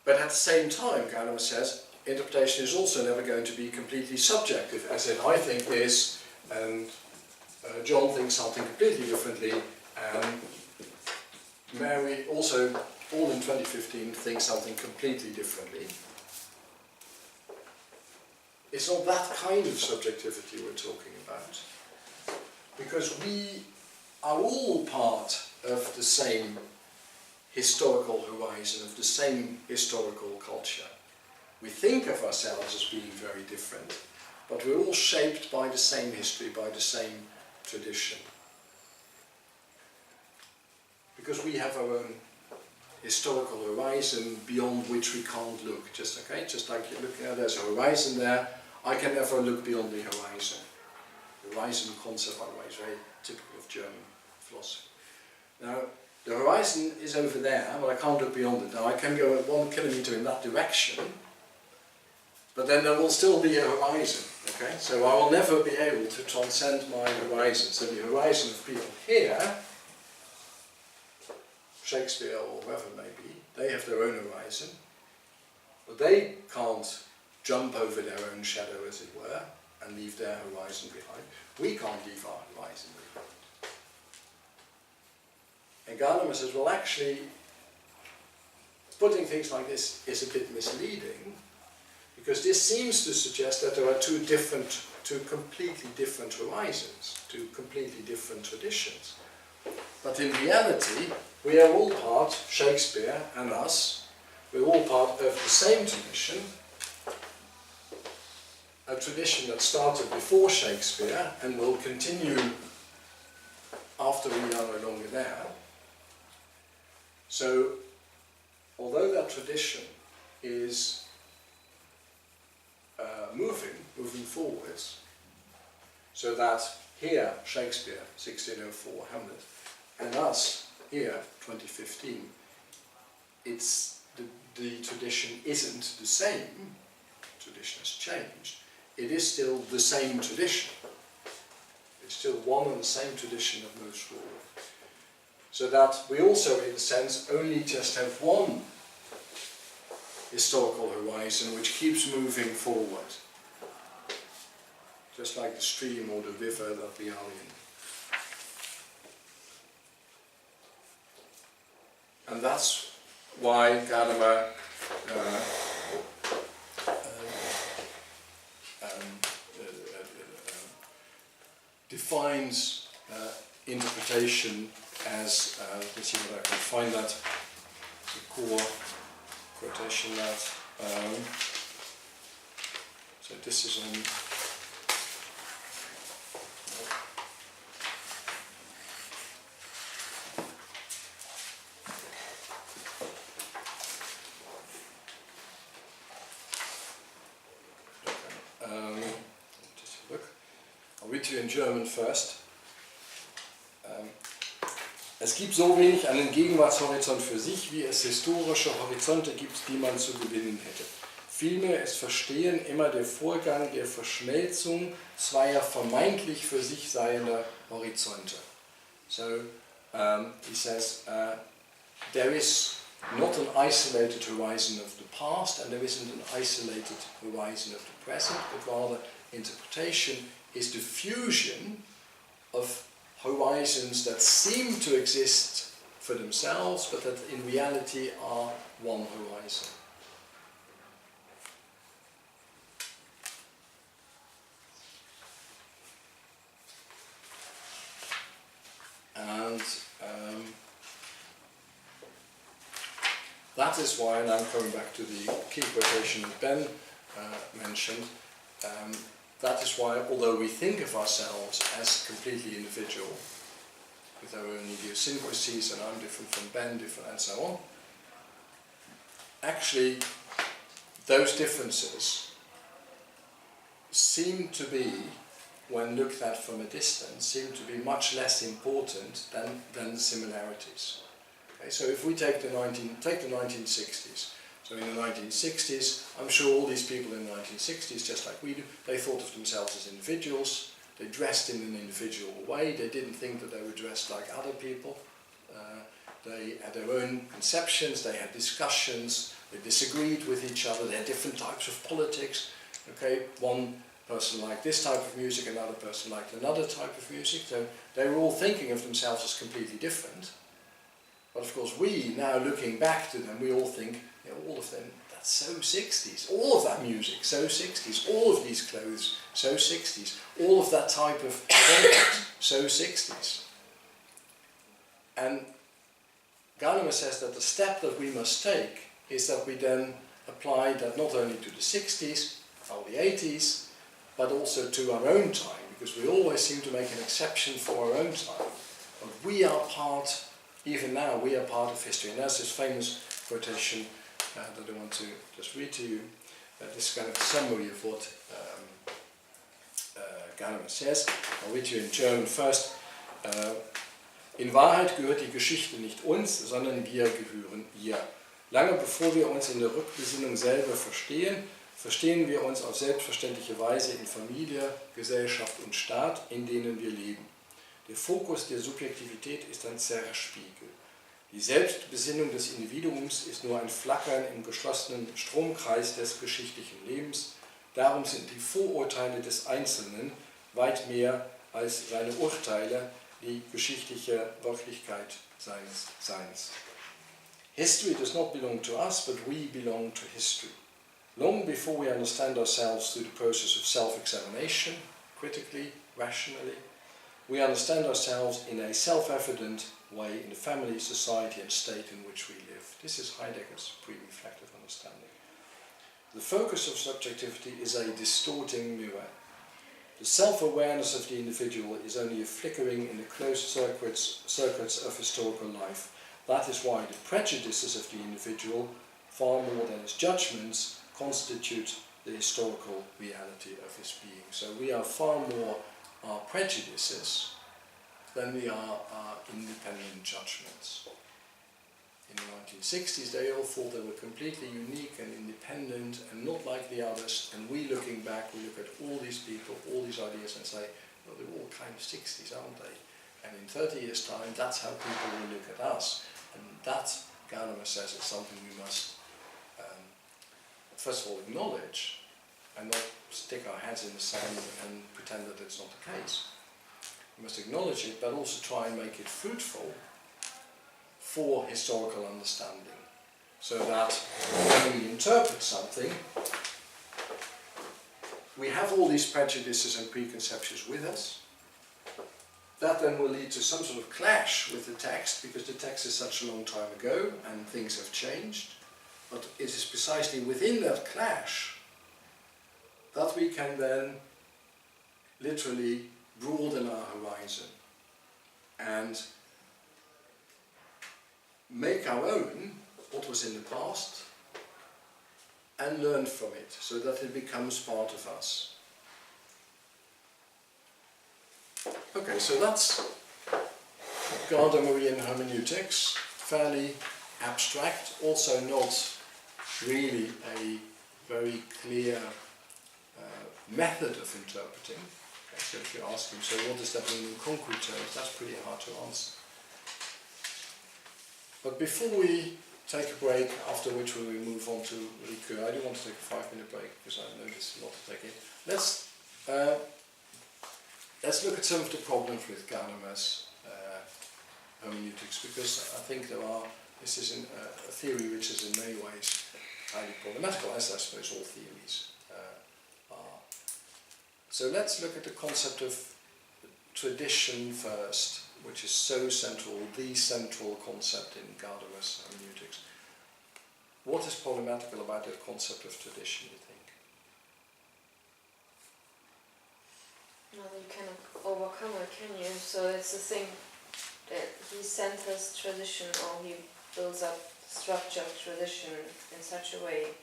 But at the same time, Gadamer says, interpretation is also never going to be completely subjective, as in I think this, and John thinks something completely differently, and Mary also, all in 2015, thinks something completely differently. It's not that kind of subjectivity we're talking about, because we are all part of the same historical horizon, of the same historical culture. We think of ourselves as being very different, but we're all shaped by the same history, by the same tradition. Because we have our own historical horizon beyond which we can't look. Just like you're looking at, there's a horizon there, I can never look beyond the horizon. The horizon concept, by the way, is very typical of German philosophy. Now, the horizon is over there, but I can't look beyond it. Now, I can go 1 kilometer in that direction, but then there will still be a horizon, okay? So I will never be able to transcend my horizon. So the horizon of people here, Shakespeare or whoever it may be, they have their own horizon, but they can't jump over their own shadow, as it were, and leave their horizon behind. We can't leave our horizon behind. And Gadamer says, well, actually, putting things like this is a bit misleading, because this seems to suggest that there are two completely different horizons, two completely different traditions. But in reality, we are all part, Shakespeare and us, we're all part of the same tradition, a tradition that started before Shakespeare and will continue after we are no longer there. So, although that tradition is moving forwards, so that here, Shakespeare, 1604, Hamlet, and us, here, 2015, it's the tradition isn't the same, tradition has changed, it is still the same tradition. It's still one and the same tradition that moves forward. So that we also, in a sense, only just have one historical horizon which keeps moving forward. Just like the stream or the river that we are in. And that's why Gadamer defines interpretation as, let's see whether I can find that, the core quotation that, so this is on, just have a look. I'll read to you in German first. Es gibt so wenig einen Gegenwartshorizont für sich, wie es historische Horizonte gibt, die man zu gewinnen hätte. Vielmehr ist Verstehen immer der Vorgang der Verschmelzung zweier vermeintlich für sich seiender Horizonte. So, he says, there is not an isolated horizon of the past, and there isn't an isolated horizon of the present, but rather interpretation is the fusion of horizons that seem to exist for themselves, but that in reality are one horizon. And that is why, and I'm coming back to the key quotation that Ben mentioned, that is why, although we think of ourselves as completely individual, with our own idiosyncrasies, and I'm different from Ben, different, and so on, actually, those differences seem to be, when looked at from a distance, seem to be much less important than the similarities. Okay, so if we take the 1960s, so in the 1960s, I'm sure all these people in the 1960s, just like we do, they thought of themselves as individuals, they dressed in an individual way, they didn't think that they were dressed like other people, they had their own conceptions, they had discussions, they disagreed with each other, they had different types of politics. Okay, one person liked this type of music, another person liked another type of music, so they were all thinking of themselves as completely different. But of course we, now looking back to them, we all think, you know, all of them, that's so 60s, all of that music, so 60s, all of these clothes, so 60s, all of that type of content, so 60s. And Gadamer says that the step that we must take is that we then apply that not only to the 60s or the 80s, but also to our own time, because we always seem to make an exception for our own time. But we are part, even now, we are part of history. And there's this famous quotation that I want to just read to you. This kind of summary of what Gadamer says. I'll read you in German first. In Wahrheit gehört die Geschichte nicht uns, sondern wir gehören ihr. Lange bevor wir uns in der Rückbesinnung selber verstehen, verstehen wir uns auf selbstverständliche Weise in Familie, Gesellschaft und Staat, in denen wir leben. Der Fokus der Subjektivität ist ein Zerrspiegel. Die Selbstbesinnung des Individuums ist nur ein Flackern im geschlossenen Stromkreis des geschichtlichen Lebens. Darum sind die Vorurteile des Einzelnen weit mehr als seine Urteile die geschichtliche Wirklichkeit seines Seins. History does not belong to us, but we belong to history. Long before we understand ourselves through the process of self-examination, critically, rationally, we understand ourselves in a self-evident way in the family, society and state in which we live. This is Heidegger's pre-reflective understanding. The focus of subjectivity is a distorting mirror. The self-awareness of the individual is only a flickering in the closed circuits of historical life. That is why the prejudices of the individual, far more than his judgments, constitute the historical reality of his being. So we are far more our prejudices than we are our independent judgments. In the 1960s they all thought they were completely unique and independent and not like the others, and we looking back, we look at all these people, all these ideas and say, well, they're all kind of 60s, aren't they? And in 30 years' time, that's how people will look at us. And that, Gadamer says, is something we must first of all acknowledge and not stick our heads in the sand and pretend that it's not the case. We must acknowledge it, but also try and make it fruitful for historical understanding, so that when we interpret something, we have all these prejudices and preconceptions with us. That then will lead to some sort of clash with the text, because the text is such a long time ago and things have changed. But it is precisely within that clash that we can then literally broaden our horizon and make our own what was in the past and learn from it, so that it becomes part of us. Okay, so that's Gadamerian hermeneutics, fairly abstract, also not really a very clear method of interpreting. Okay, so if you ask him, so what does that mean in concrete terms, that's pretty hard to answer. But before we take a break, after which we will move on to liqueur, I do want to take a 5-minute break because I know there's a lot to take in. Let's look at some of the problems with Gadamer's hermeneutics, because I think this is a theory which is in many ways highly problematical, as I suppose all theories are. So let's look at the concept of tradition first, which is so central, the central concept in Gadamer's hermeneutics. What is problematical about that concept of tradition, you think? Well, you cannot overcome it, can you? So it's the thing that he centers tradition, or he builds up structure of tradition in such a way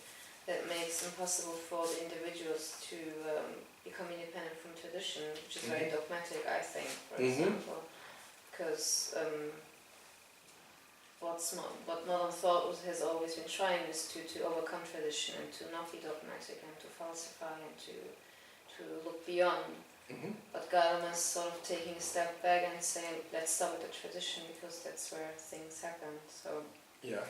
that makes it impossible for the individuals to become independent from tradition, which is very dogmatic, I think, for example. Because what modern thought has always been trying is to overcome tradition and to not be dogmatic and to falsify and to look beyond. But Gadamer's sort of taking a step back and saying, let's start with the tradition, because that's where things happen. So yeah,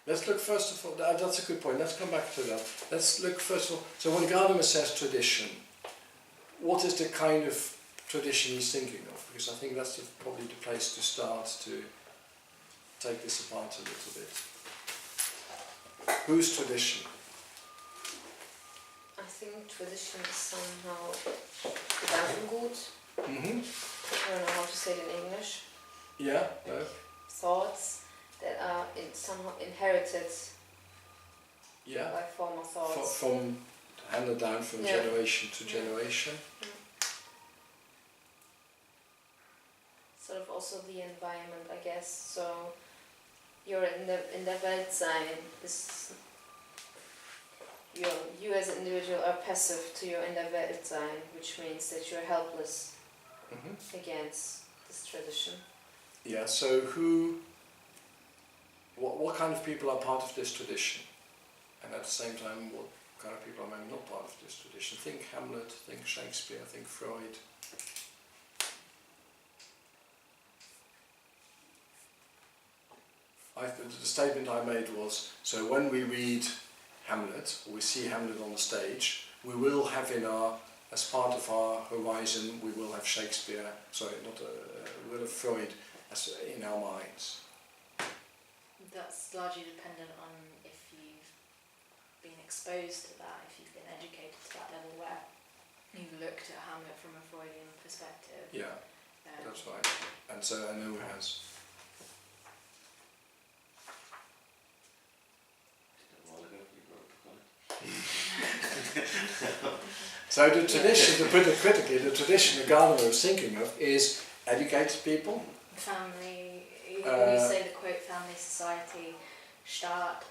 Let's look first of all, that's a good point, let's come back to that. Let's look first of all, so when Gadamer says tradition, what is the kind of tradition he's thinking of? Because I think that's probably the place to start to take this apart a little bit. Whose tradition? I think tradition is somehow Gedankengut. Mm-hmm. I don't know how to say it in English. Yeah, no. Thoughts that are somehow inherited Yeah. by former thoughts. From handed down from Yeah. generation to generation. Sort of also the environment, I guess. So you're in der Welt sein is you as an individual are passive to your in der Welt sein, which means that you're helpless against this tradition. Yeah, so what kind of people are part of this tradition? And at the same time, what kind of people are maybe not part of this tradition? Think Hamlet, think Shakespeare, think Freud. The statement I made was, so when we read Hamlet, or we see Hamlet on the stage, we will have as part of our horizon, we will have Shakespeare, we will have Freud in our minds. That's largely dependent on if you've been exposed to that, if you've been educated to that level where you've looked at Hamlet from a Freudian perspective. Yeah, that's right. And so I know who has. So the tradition, to put it critically, the tradition that Gadamer is thinking of is educated people. Family, when you say the quote, family, society, Staat.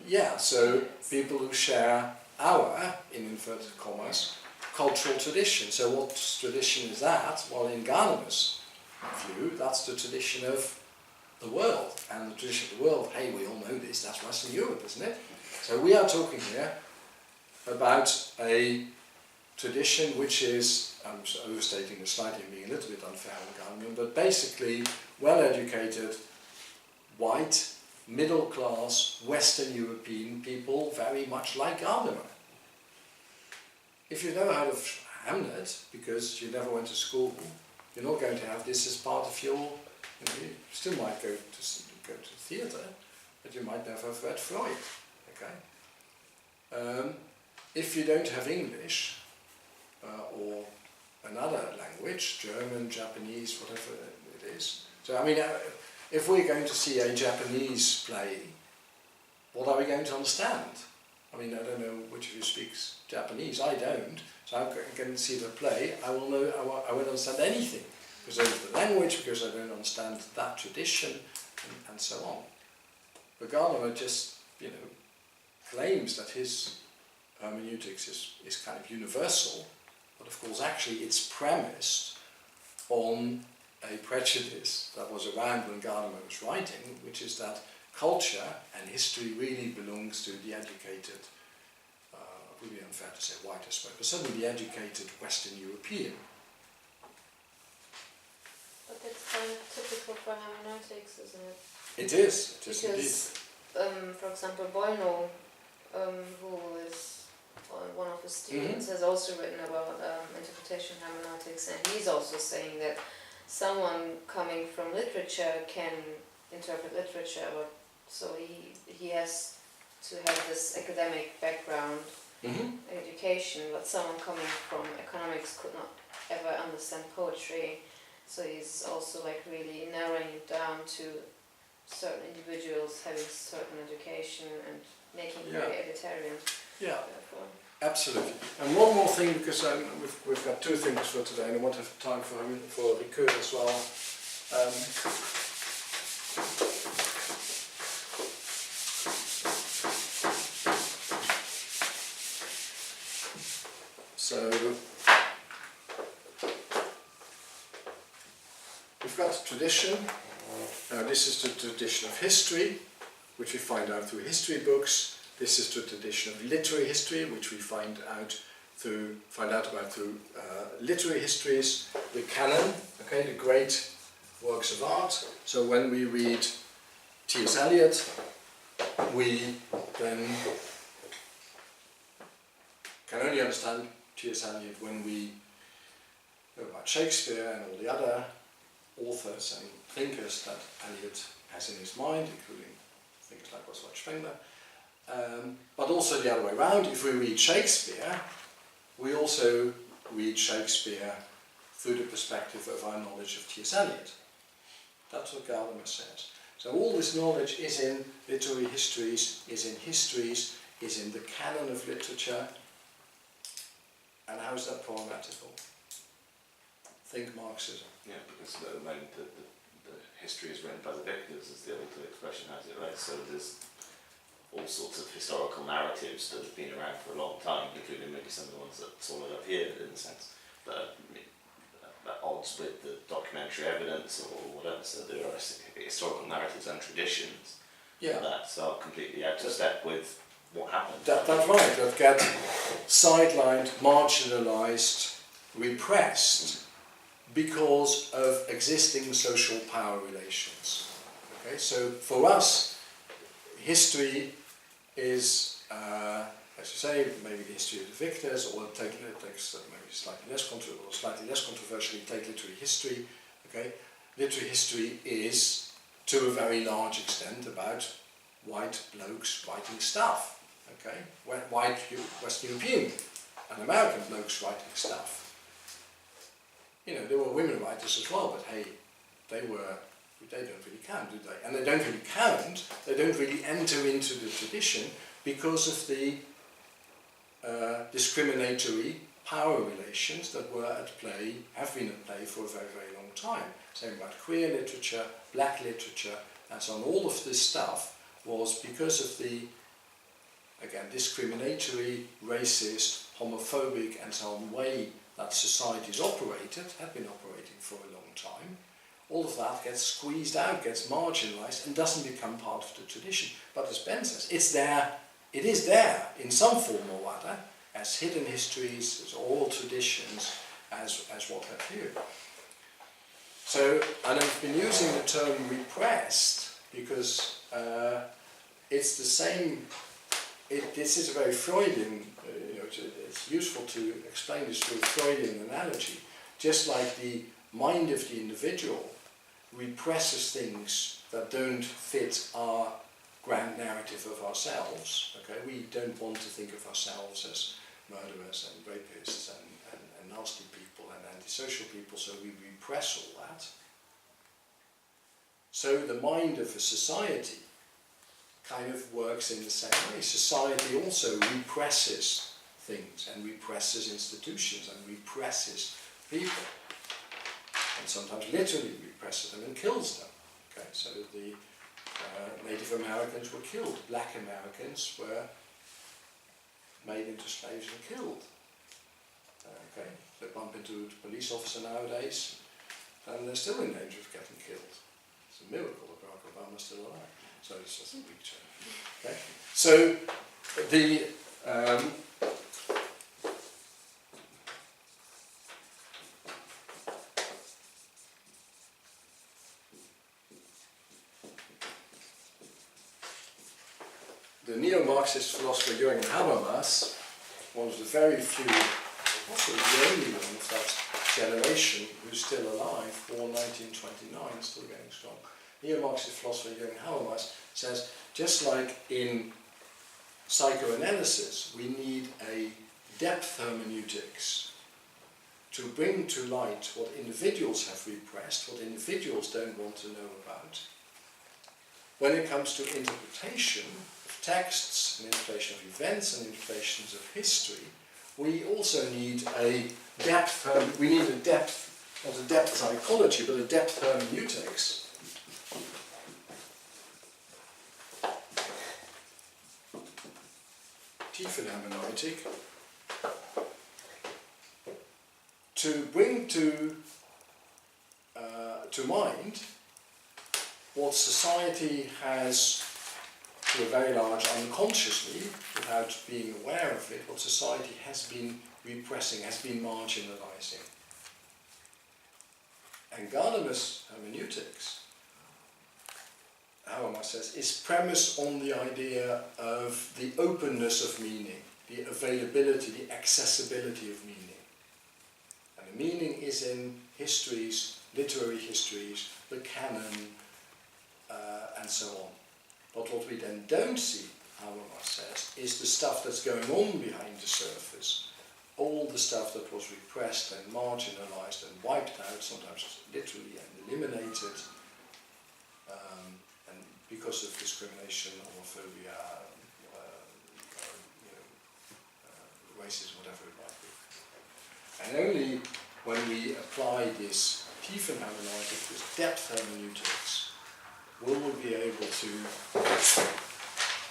Yeah, so people who share our, in inverted commas, cultural tradition. So what tradition is that? Well, in Gadamer's view, that's the tradition of the world. And the tradition of the world, hey, we all know this, that's Western Europe, isn't it? So we are talking here about a tradition which is, I'm overstating it slightly and being a little bit unfair on Gadamer, but basically well-educated, white, middle-class, Western European people, very much like Gadamer. If you've never heard of Hamlet, because you never went to school, you're not going to have this as part of your, you still might go to theatre, but you might never have read Freud, okay? If you don't have English, or another language, German, Japanese, whatever it is. So I mean, if we're going to see a Japanese play, what are we going to understand? I mean, I don't know which of you speaks Japanese, I don't, so I'm going to see the play, I will know, I won't understand anything, because I don't know the language, because I don't understand that tradition, and so on. But Gadamer just, claims that his hermeneutics is kind of universal, but of course actually it's premised on a prejudice that was around when Gadamer was writing, which is that culture and history really belongs to the educated, it would be unfair to say white, I suppose, but certainly the educated Western European. But that's kind of typical for hermeneutics, isn't it? It is Because, indeed. for example, Boino, who is one of his students, has also written about interpretation hermeneutics, and he's also saying that someone coming from literature can interpret literature, but so he has to have this academic background, education, but someone coming from economics could not ever understand poetry, so he's also like really narrowing it down to certain individuals having certain education and making it very egalitarian. Yeah, therefore. Absolutely. And one more thing, because we've got two things for today, and I want to have time for Ricoeur as well. So we've got tradition. Now this is the tradition of history, which we find out through history books. This is the tradition of literary history, which we find out about through literary histories, the canon, okay, the great works of art. So when we read T.S. Eliot, we then can only understand T.S. Eliot when we know about Shakespeare and all the other authors and thinkers that Eliot has in his mind, including thinkers like Oswald Spengler. But also the other way around, if we read Shakespeare, we also read Shakespeare through the perspective of our knowledge of T.S. Eliot. That's what Gadamer says. So all this knowledge is in literary histories, is in the canon of literature. And how is that problematical? Think Marxism. Yeah, because the history is written by the victors, as the old expression has it, right? So there's all sorts of historical narratives that have been around for a long time, including maybe some of the ones that swallowed up here, in a sense, but at odds with the documentary evidence or whatever. So there are historical narratives and traditions that are completely out of step with what happened. That's right, that get sidelined, marginalised, repressed because of existing social power relations. Okay, so for us, history is, as you say, maybe the history of the victors, or take maybe slightly less controversially, take literary history. Okay, literary history is, to a very large extent, about white blokes writing stuff. Okay, white West European and American blokes writing stuff. You know, there were women writers as well, but hey, they don't really count, do they? And they don't really count, they don't really enter into the tradition because of the discriminatory power relations that were at play, have been at play for a very, very long time. Same about queer literature, black literature, and so on. All of this stuff was because of the, again, discriminatory, racist, homophobic, and so on way that societies operated, had been operating for a long time. All of that gets squeezed out, gets marginalised, and doesn't become part of the tradition. But as Ben says, it's there, it is there in some form or other, as hidden histories, as oral traditions, as what have you. So, and I've been using the term repressed because it's the same. This is a very Freudian, it's useful to explain this through a Freudian analogy. Just like the mind of the individual represses things that don't fit our grand narrative of ourselves. Okay, we don't want to think of ourselves as murderers and rapists and nasty people and antisocial people, so we repress all that. So the mind of a society kind of works in the same way. Society also represses things and represses institutions and represses people, and sometimes literally represses them and kills them. Okay, so the Native Americans were killed, black Americans were made into slaves and killed. Okay, they bump into a police officer nowadays and they're still in danger of getting killed. It's a miracle that Barack Obama's still alive. So it's just a big change. Okay? So the neo-Marxist philosopher Jürgen Habermas, one of the very few, also the only one of that generation who's still alive, born 1929, still going strong. Neo-Marxist philosopher Jürgen Habermas says, just like in psychoanalysis, we need a depth hermeneutics to bring to light what individuals have repressed, what individuals don't want to know about. When it comes to interpretation of texts, and interpretation of events, and interpretations of history, we also need a depth, we need a depth, not a depth psychology, but a depth hermeneutics. Tiefenhermeneutik, to bring to mind what society has, to a very large unconsciously, without being aware of it, what society has been repressing, has been marginalizing. And Gadamer's hermeneutics Habermas says, is premised on the idea of the openness of meaning, the availability, the accessibility of meaning. And the meaning is in histories, literary histories, the canon, and so on. But what we then don't see, Habermas says, is the stuff that's going on behind the surface. All the stuff that was repressed and marginalized and wiped out, sometimes literally, and eliminated, and because of discrimination, homophobia, racism, whatever it might be. And only when we apply this tiefen hermeneutics, this depth hermeneutics, will we be able to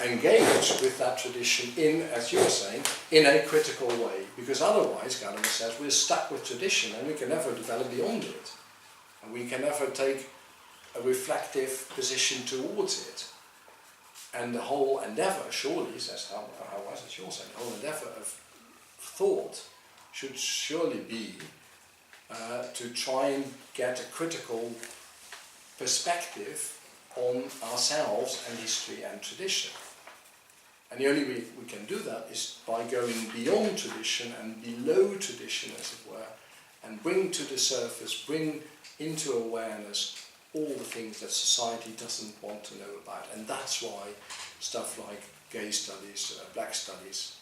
engage with that tradition in, as you were saying, in a critical way. Because otherwise, Gadamer says, we're stuck with tradition and we can never develop beyond it. And we can never take a reflective position towards it. And the whole endeavour, surely, says how was it you're saying, the whole endeavour of thought should surely be to try and get a critical perspective on ourselves and history and tradition. And the only way we can do that is by going beyond tradition and below tradition, as it were, and bring to the surface, bring into awareness all the things that society doesn't want to know about. And that's why stuff like gay studies, black studies,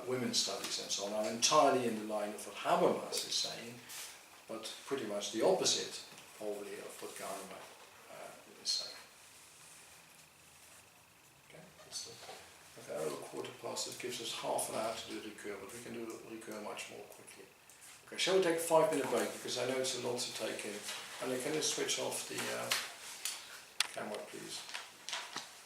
women's studies and so on are entirely in the line of what Habermas is saying, but pretty much the opposite, probably, of what Gadamer is saying. Okay, that's the hour, 1/4 This gives us half an hour to do the recur, but we can do the recur much more quickly. Okay, shall we take a 5-minute break, because I know it's a lot to take in. And can you switch off the camera, please?